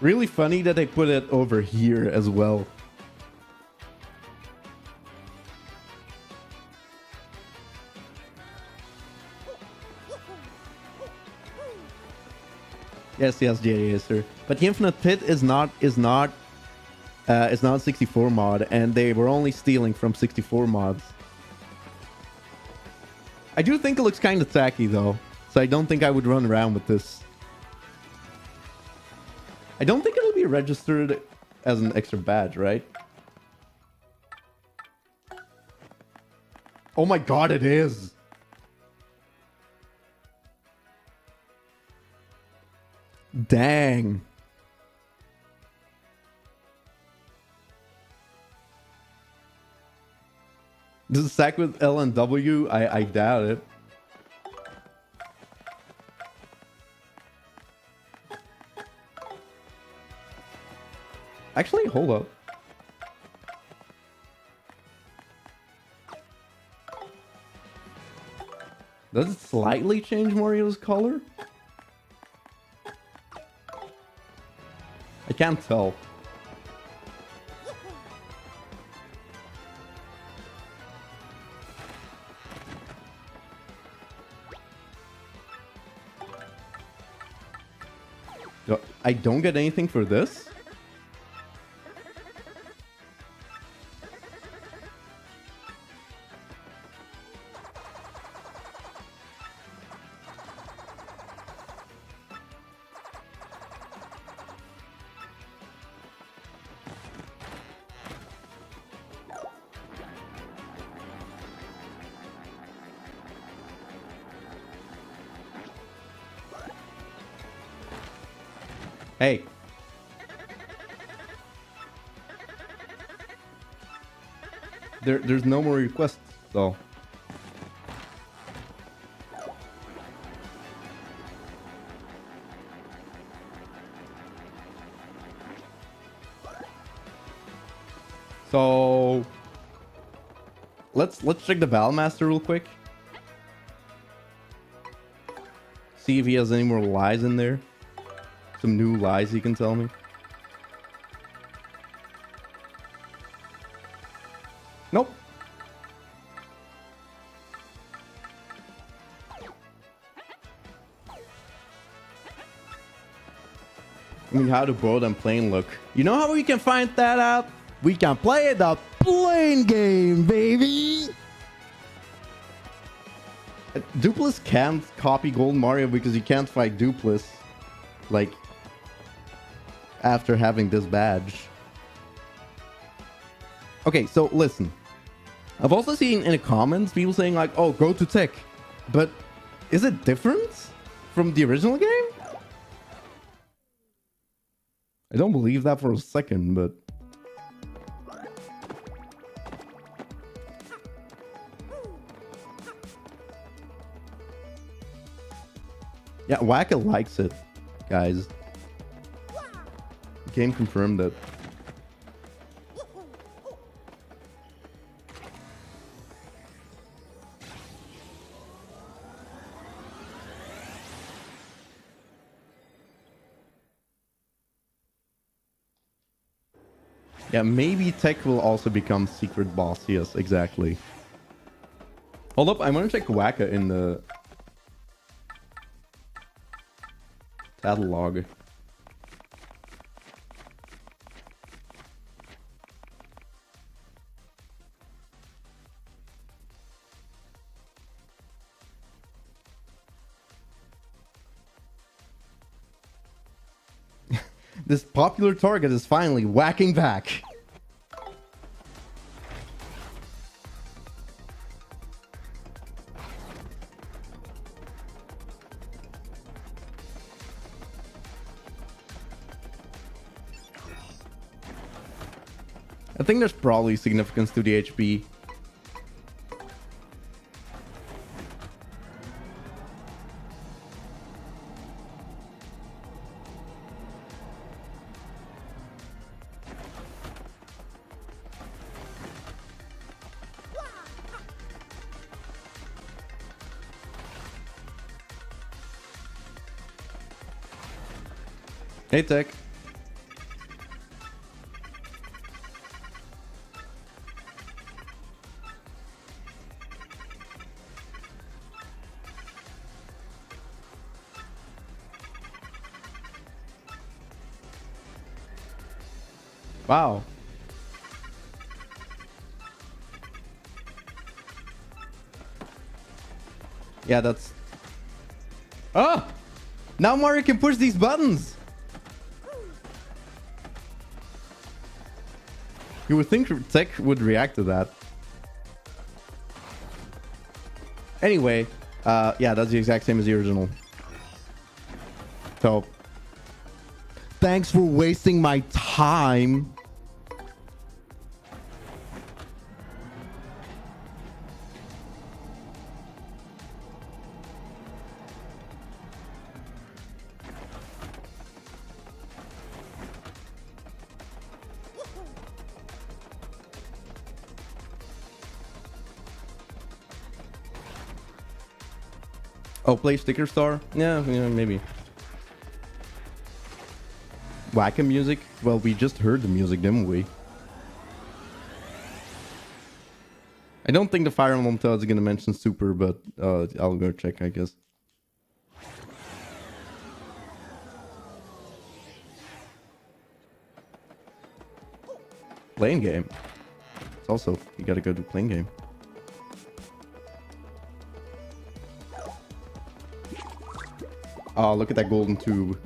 A: Really funny that they put it over here as well. Yes, sir. But the Infinite Pit is not a 64 mod, and they were only stealing from 64 mods. I do think it looks kind of tacky though, so I don't think I would run around with this. I don't think it'll be registered as an extra badge, right? Oh my god, it is! Dang. Does it stack with L and W? I doubt it. Actually, hold up. Does it slightly change Mario's color? I can't tell. I don't get anything for this? Hey. There's no more requests, though. So let's check the Battlemaster real quick. See if he has any more lies in there. Some new lies he can tell me. Nope. I mean, how do both and plane look? You know how we can find that out? We can play the plane game, baby! Dupless can't copy Gold Mario because you can't fight Dupless. Like, after having this badge. Okay, so listen. I've also seen in the comments people saying like, oh, go to tech. But is it different from the original game? I don't believe that for a second, but... yeah, Wacka likes it, guys. The game confirmed it. Yeah, maybe Tech will also become secret boss. Yes, exactly. Hold up, I'm gonna check Waka in the catalog. This popular target is finally whacking back. I think there's probably significance to the HP. Hey, Tech. Wow. Yeah, that's... Oh! Now Mario can push these buttons! You would think Tech would react to that. Anyway, yeah, that's the exact same as the original. So, thanks for wasting my time. Oh, play Sticker Star? Yeah, maybe. Wacka music? Well, we just heard the music, didn't we? I don't think the Fire Emblem Toad is gonna mention Super, but I'll go check, I guess. Playing game. It's also, you gotta go to playing game. Oh, look at that golden tube.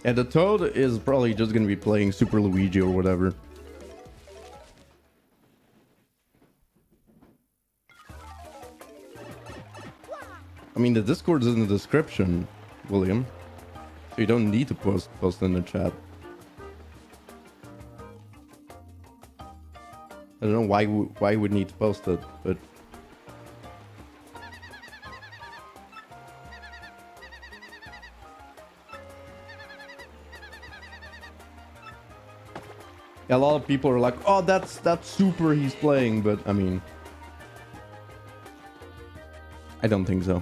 A: Yeah, the Toad is probably just gonna be playing Super Luigi or whatever. I mean, the Discord is in the description, William. So you don't need to post in the chat. I don't know why you would need to post it, but... Yeah, a lot of people are like, oh, that's Super he's playing, but I mean... I don't think so.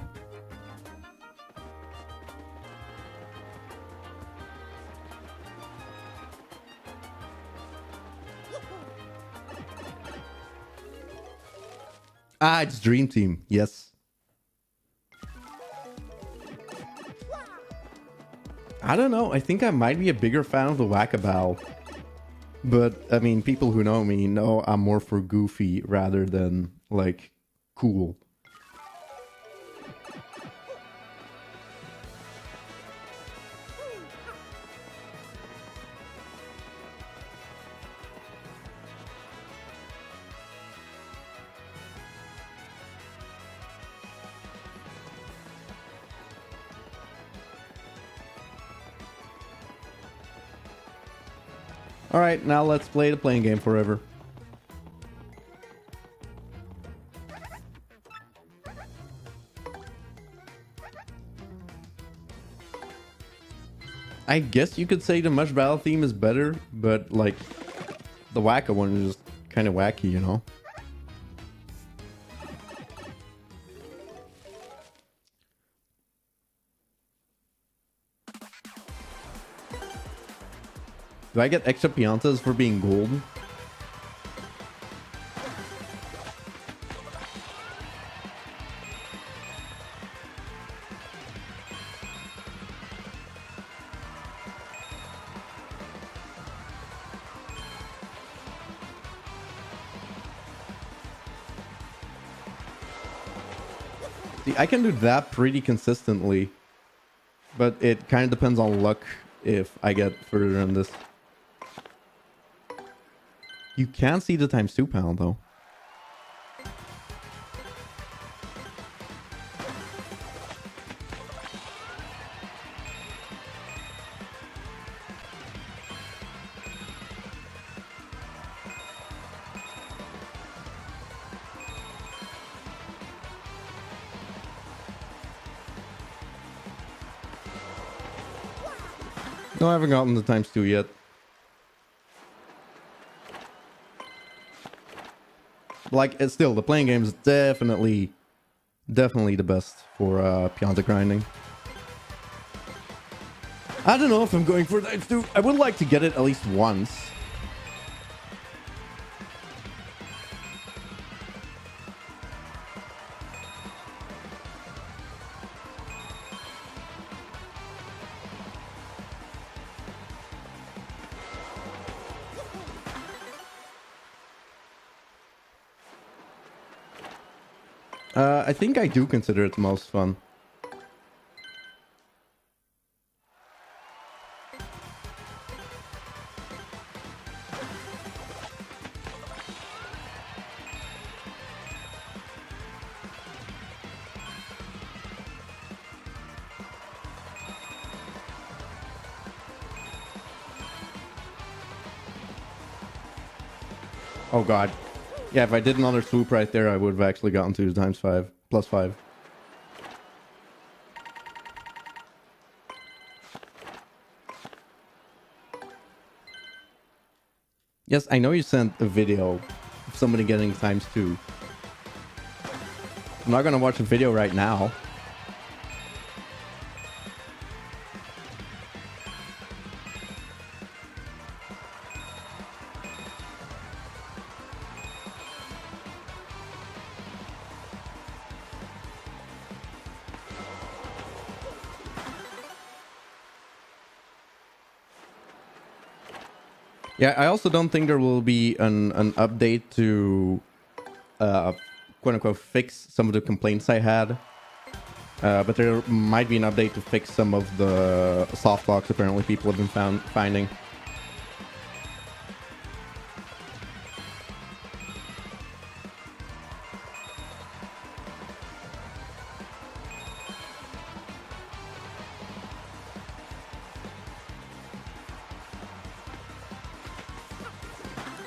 A: Ah, it's Dream Team. Yes. I don't know. I think I might be a bigger fan of the Wackabow. But, I mean, people who know me know I'm more for goofy rather than, like, cool. Alright, now let's play the playing game forever. I guess you could say the Mush Battle theme is better, but like the Wacka one is just kind of wacky, you know? Do I get extra piantas for being gold? See, I can do that pretty consistently, but it kind of depends on luck if I get further in this. You can see the ×2 pound though. No, I haven't gotten the ×2 yet. Like, it's still, the playing game is definitely the best for Pianta grinding. I don't know if I'm going for ×2. I would like to get it at least once. I think I do consider it the most fun. Oh god. Yeah, if I did another swoop right there, I would have actually gotten to the ×5, +5. Yes, I know you sent a video of somebody getting ×2. I'm not gonna watch a video right now. Yeah, I also don't think there will be an update to quote unquote fix some of the complaints I had. But there might be an update to fix some of the soft locks apparently people have been finding.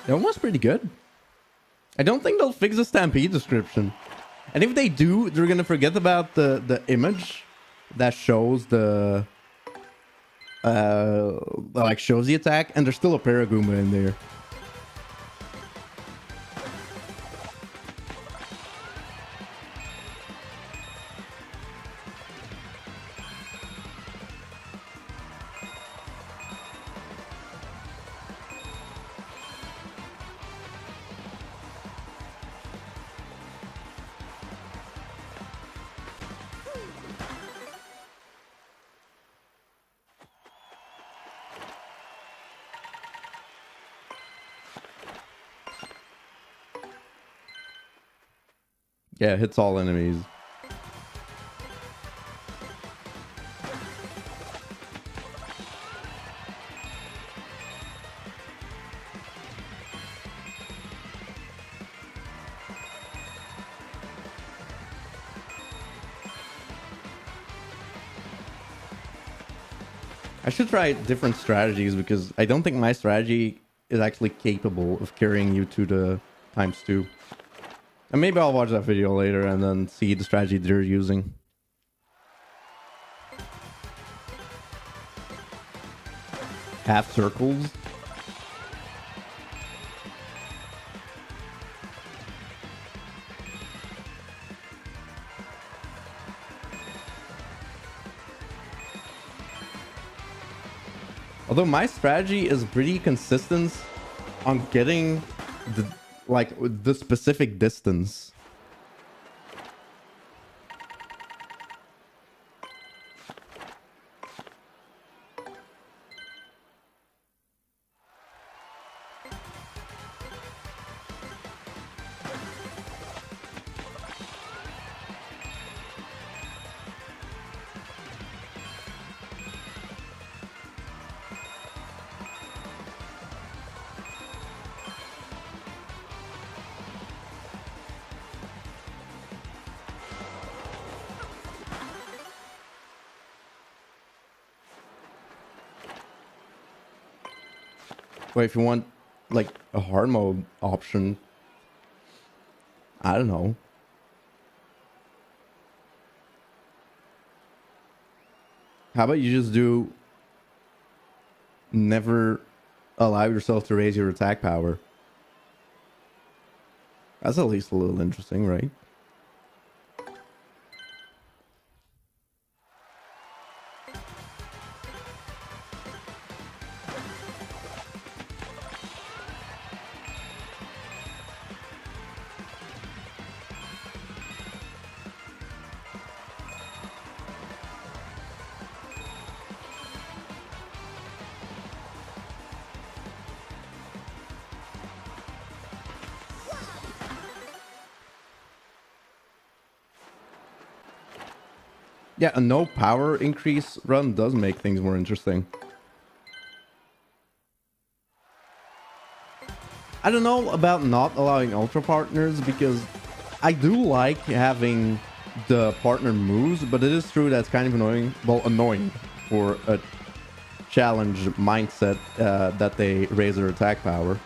A: That one was pretty good. I don't think they'll fix the Stampede description. And if they do, they're gonna forget about the image that shows the like shows the attack, and there's still a Paragoomba in there. Yeah, it hits all enemies. I should try different strategies because I don't think my strategy is actually capable of carrying you to the ×2. And maybe I'll watch that video later and then see the strategy they're using. half circles. Although my strategy is pretty consistent on getting the specific distance. But if you want like a hard mode option, I don't know. How about you just do never allow yourself to raise your attack power? That's at least a little interesting, right? Yeah, a no power increase run does make things more interesting. I don't know about not allowing ultra partners, because I do like having the partner moves, but it is true that's kind of annoying. Well, annoying for a challenge mindset that they raise their attack power.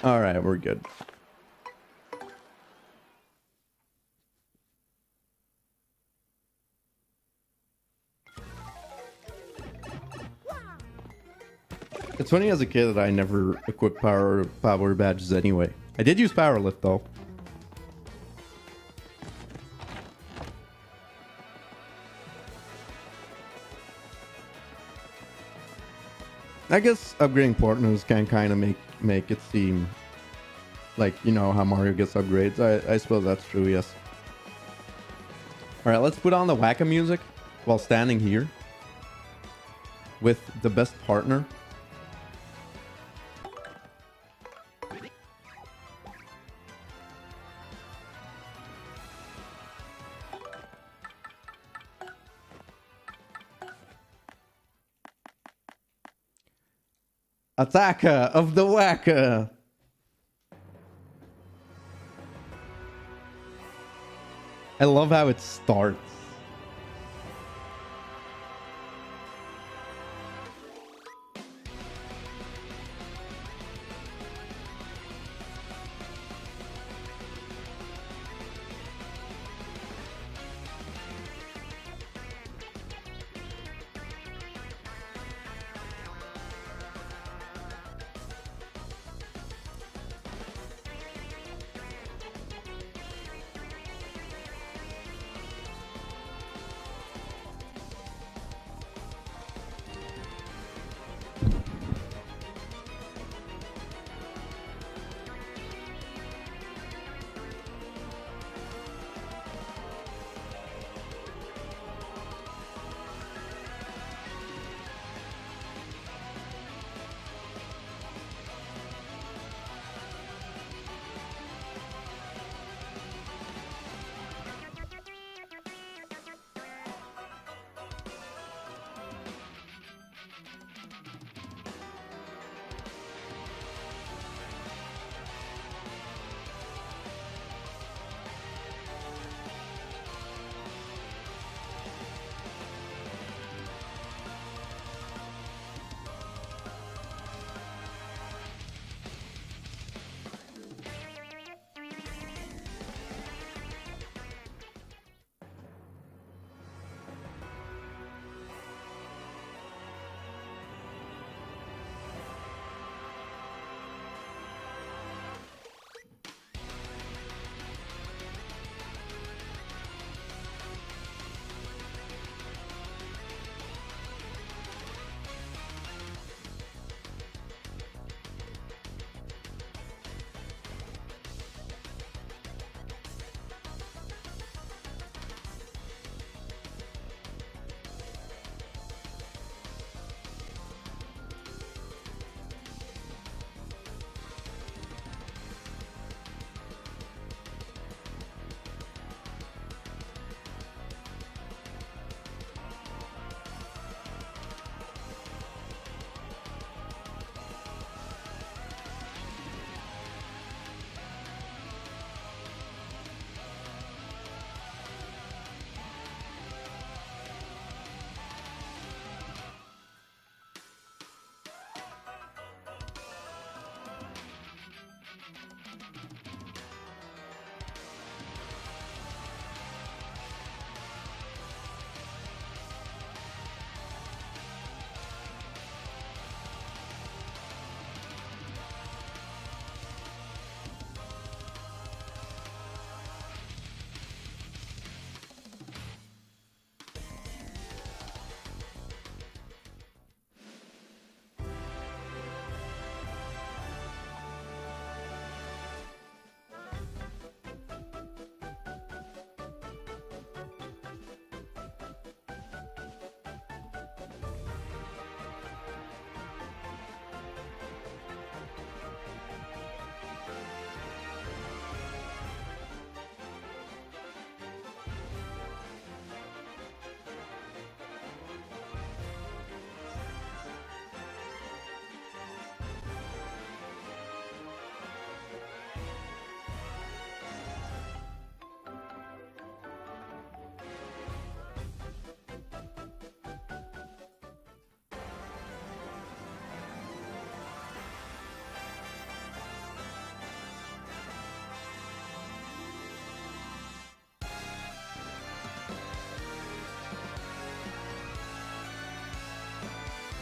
A: All right, we're good. It's funny, as a kid that I never equipped power badges anyway. I did use power lift though. I guess upgrading partners can kind of make it seem like, you know, how Mario gets upgrades. I suppose that's true, yes. All right, let's put on the wacka music while standing here with the best partner. Attacker of the whacker. I love how it starts.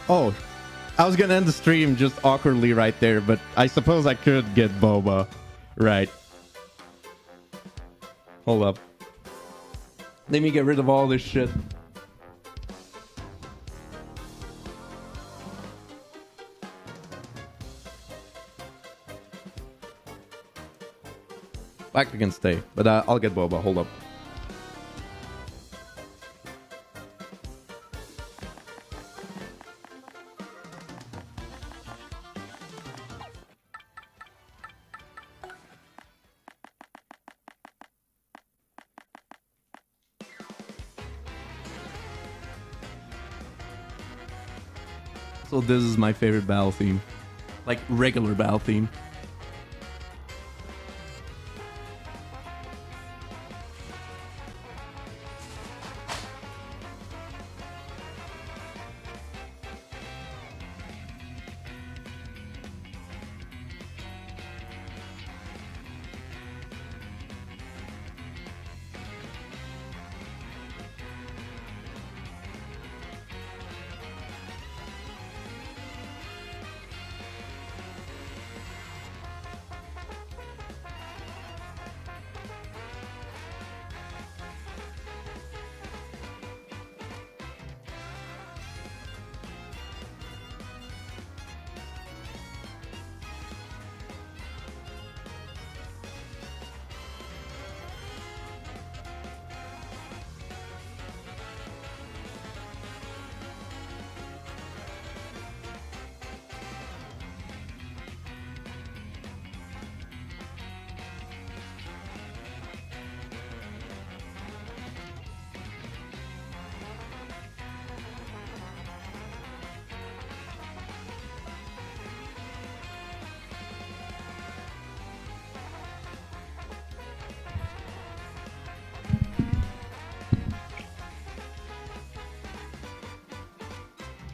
A: Oh, I was gonna end the stream just awkwardly right there, but I suppose I could get boba. Right. Hold up. Let me get rid of all this shit. Black can stay, but I'll get boba. Hold up. So this is my favorite battle theme. Like regular battle theme.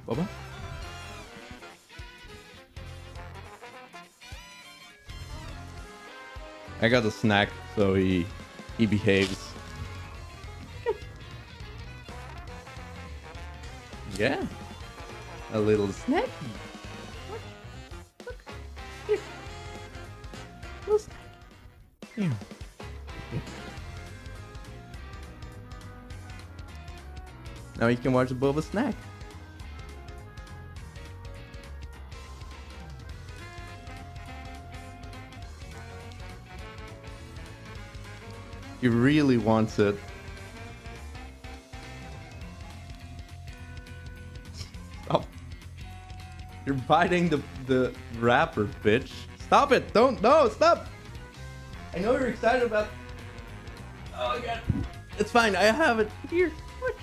A: Boba? I got a snack, so he behaves. Yeah. A little snacky. Look. Here. Little snack. Here. Now you can watch the Boba snack. He really wants it. Stop. You're biting the wrapper, bitch. Stop it. Don't. No, stop. I know you're excited about... Oh, God. It's fine. I have it here. What?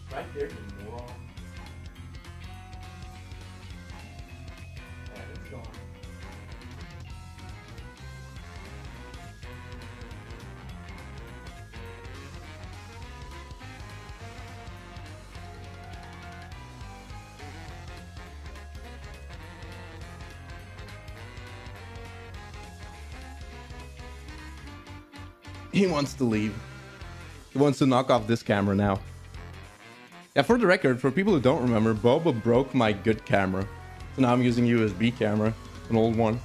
A: Right there, you moron. Alright, it's gone. He wants to leave. He wants to knock off this camera now. Yeah, for the record, for people who don't remember, Boba broke my good camera. So now I'm using USB camera, an old one,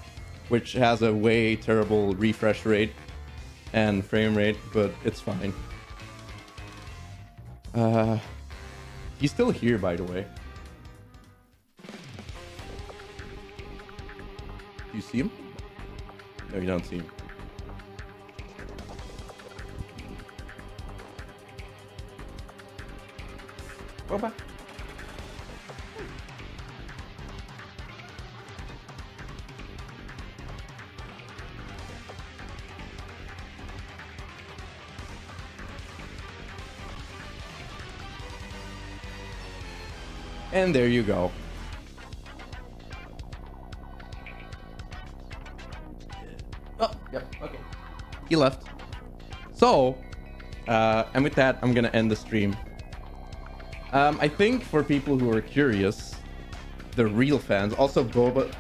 A: which has a way terrible refresh rate and frame rate, but it's fine. He's still here, by the way. Do you see him? No, you don't see him. Boba. And there you go. Oh, yep, okay. He left. So, and with that, I'm gonna end the stream. I think for people who are curious, the real fans, also Boba.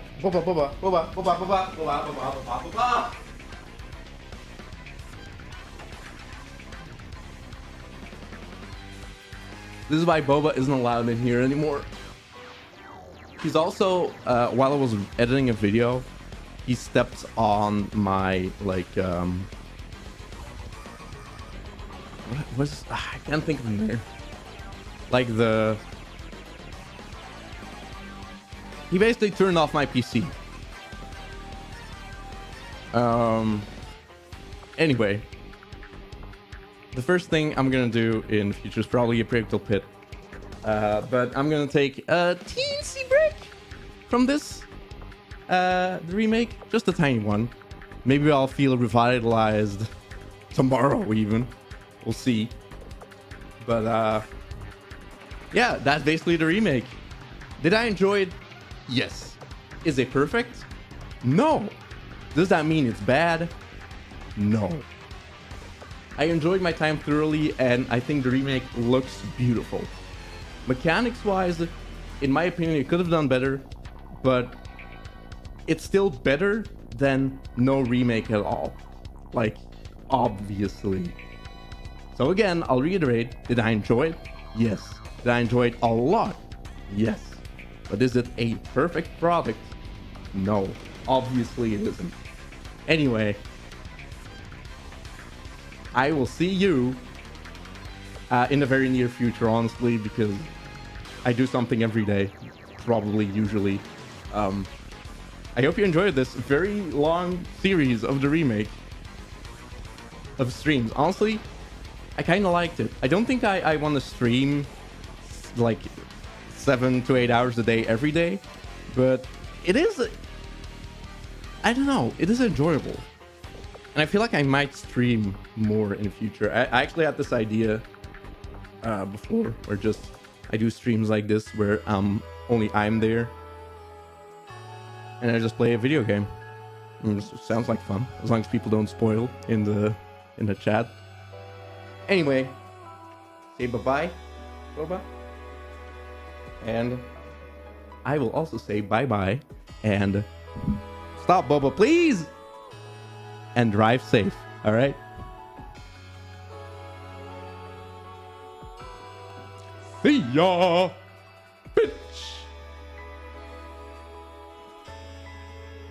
A: This is why Boba isn't allowed in here anymore. He's also, while I was editing a video, he stepped on my, like, what was, I can't think of him there. Like he basically turned off my PC. Anyway, the first thing I'm gonna do in the future is probably a Predictable Pit. But I'm gonna take a teensy break from this, the remake, just a tiny one. Maybe I'll feel revitalized tomorrow even. We'll see. But yeah, that's basically the remake. Did I enjoy it? Yes. Is it perfect? No. Does that mean it's bad? No. I enjoyed my time thoroughly, and I think the remake looks beautiful. Mechanics wise, in my opinion, it could have done better, but it's still better than no remake at all. Like, obviously. So again, I'll reiterate, did I enjoy it? Yes. Did I enjoy it a lot? Yes. But is it a perfect product? No. Obviously it isn't. Anyway, I will see you in the very near future, honestly, because I do something every day, probably, usually. I hope you enjoyed this very long series of the remake of streams. Honestly, I kind of liked it. I don't think I want to stream like 7 to 8 hours a day every day, but it is, I don't know, it is enjoyable. And I feel like I might stream more in the future. I actually had this idea before, where just I do streams like this where only I'm there and I just play a video game. And it sounds like fun, as long as people don't spoil in the chat. Anyway, say bye-bye, Boba. And I will also say bye-bye and stop, Boba, please! And drive safe, alright? See ya!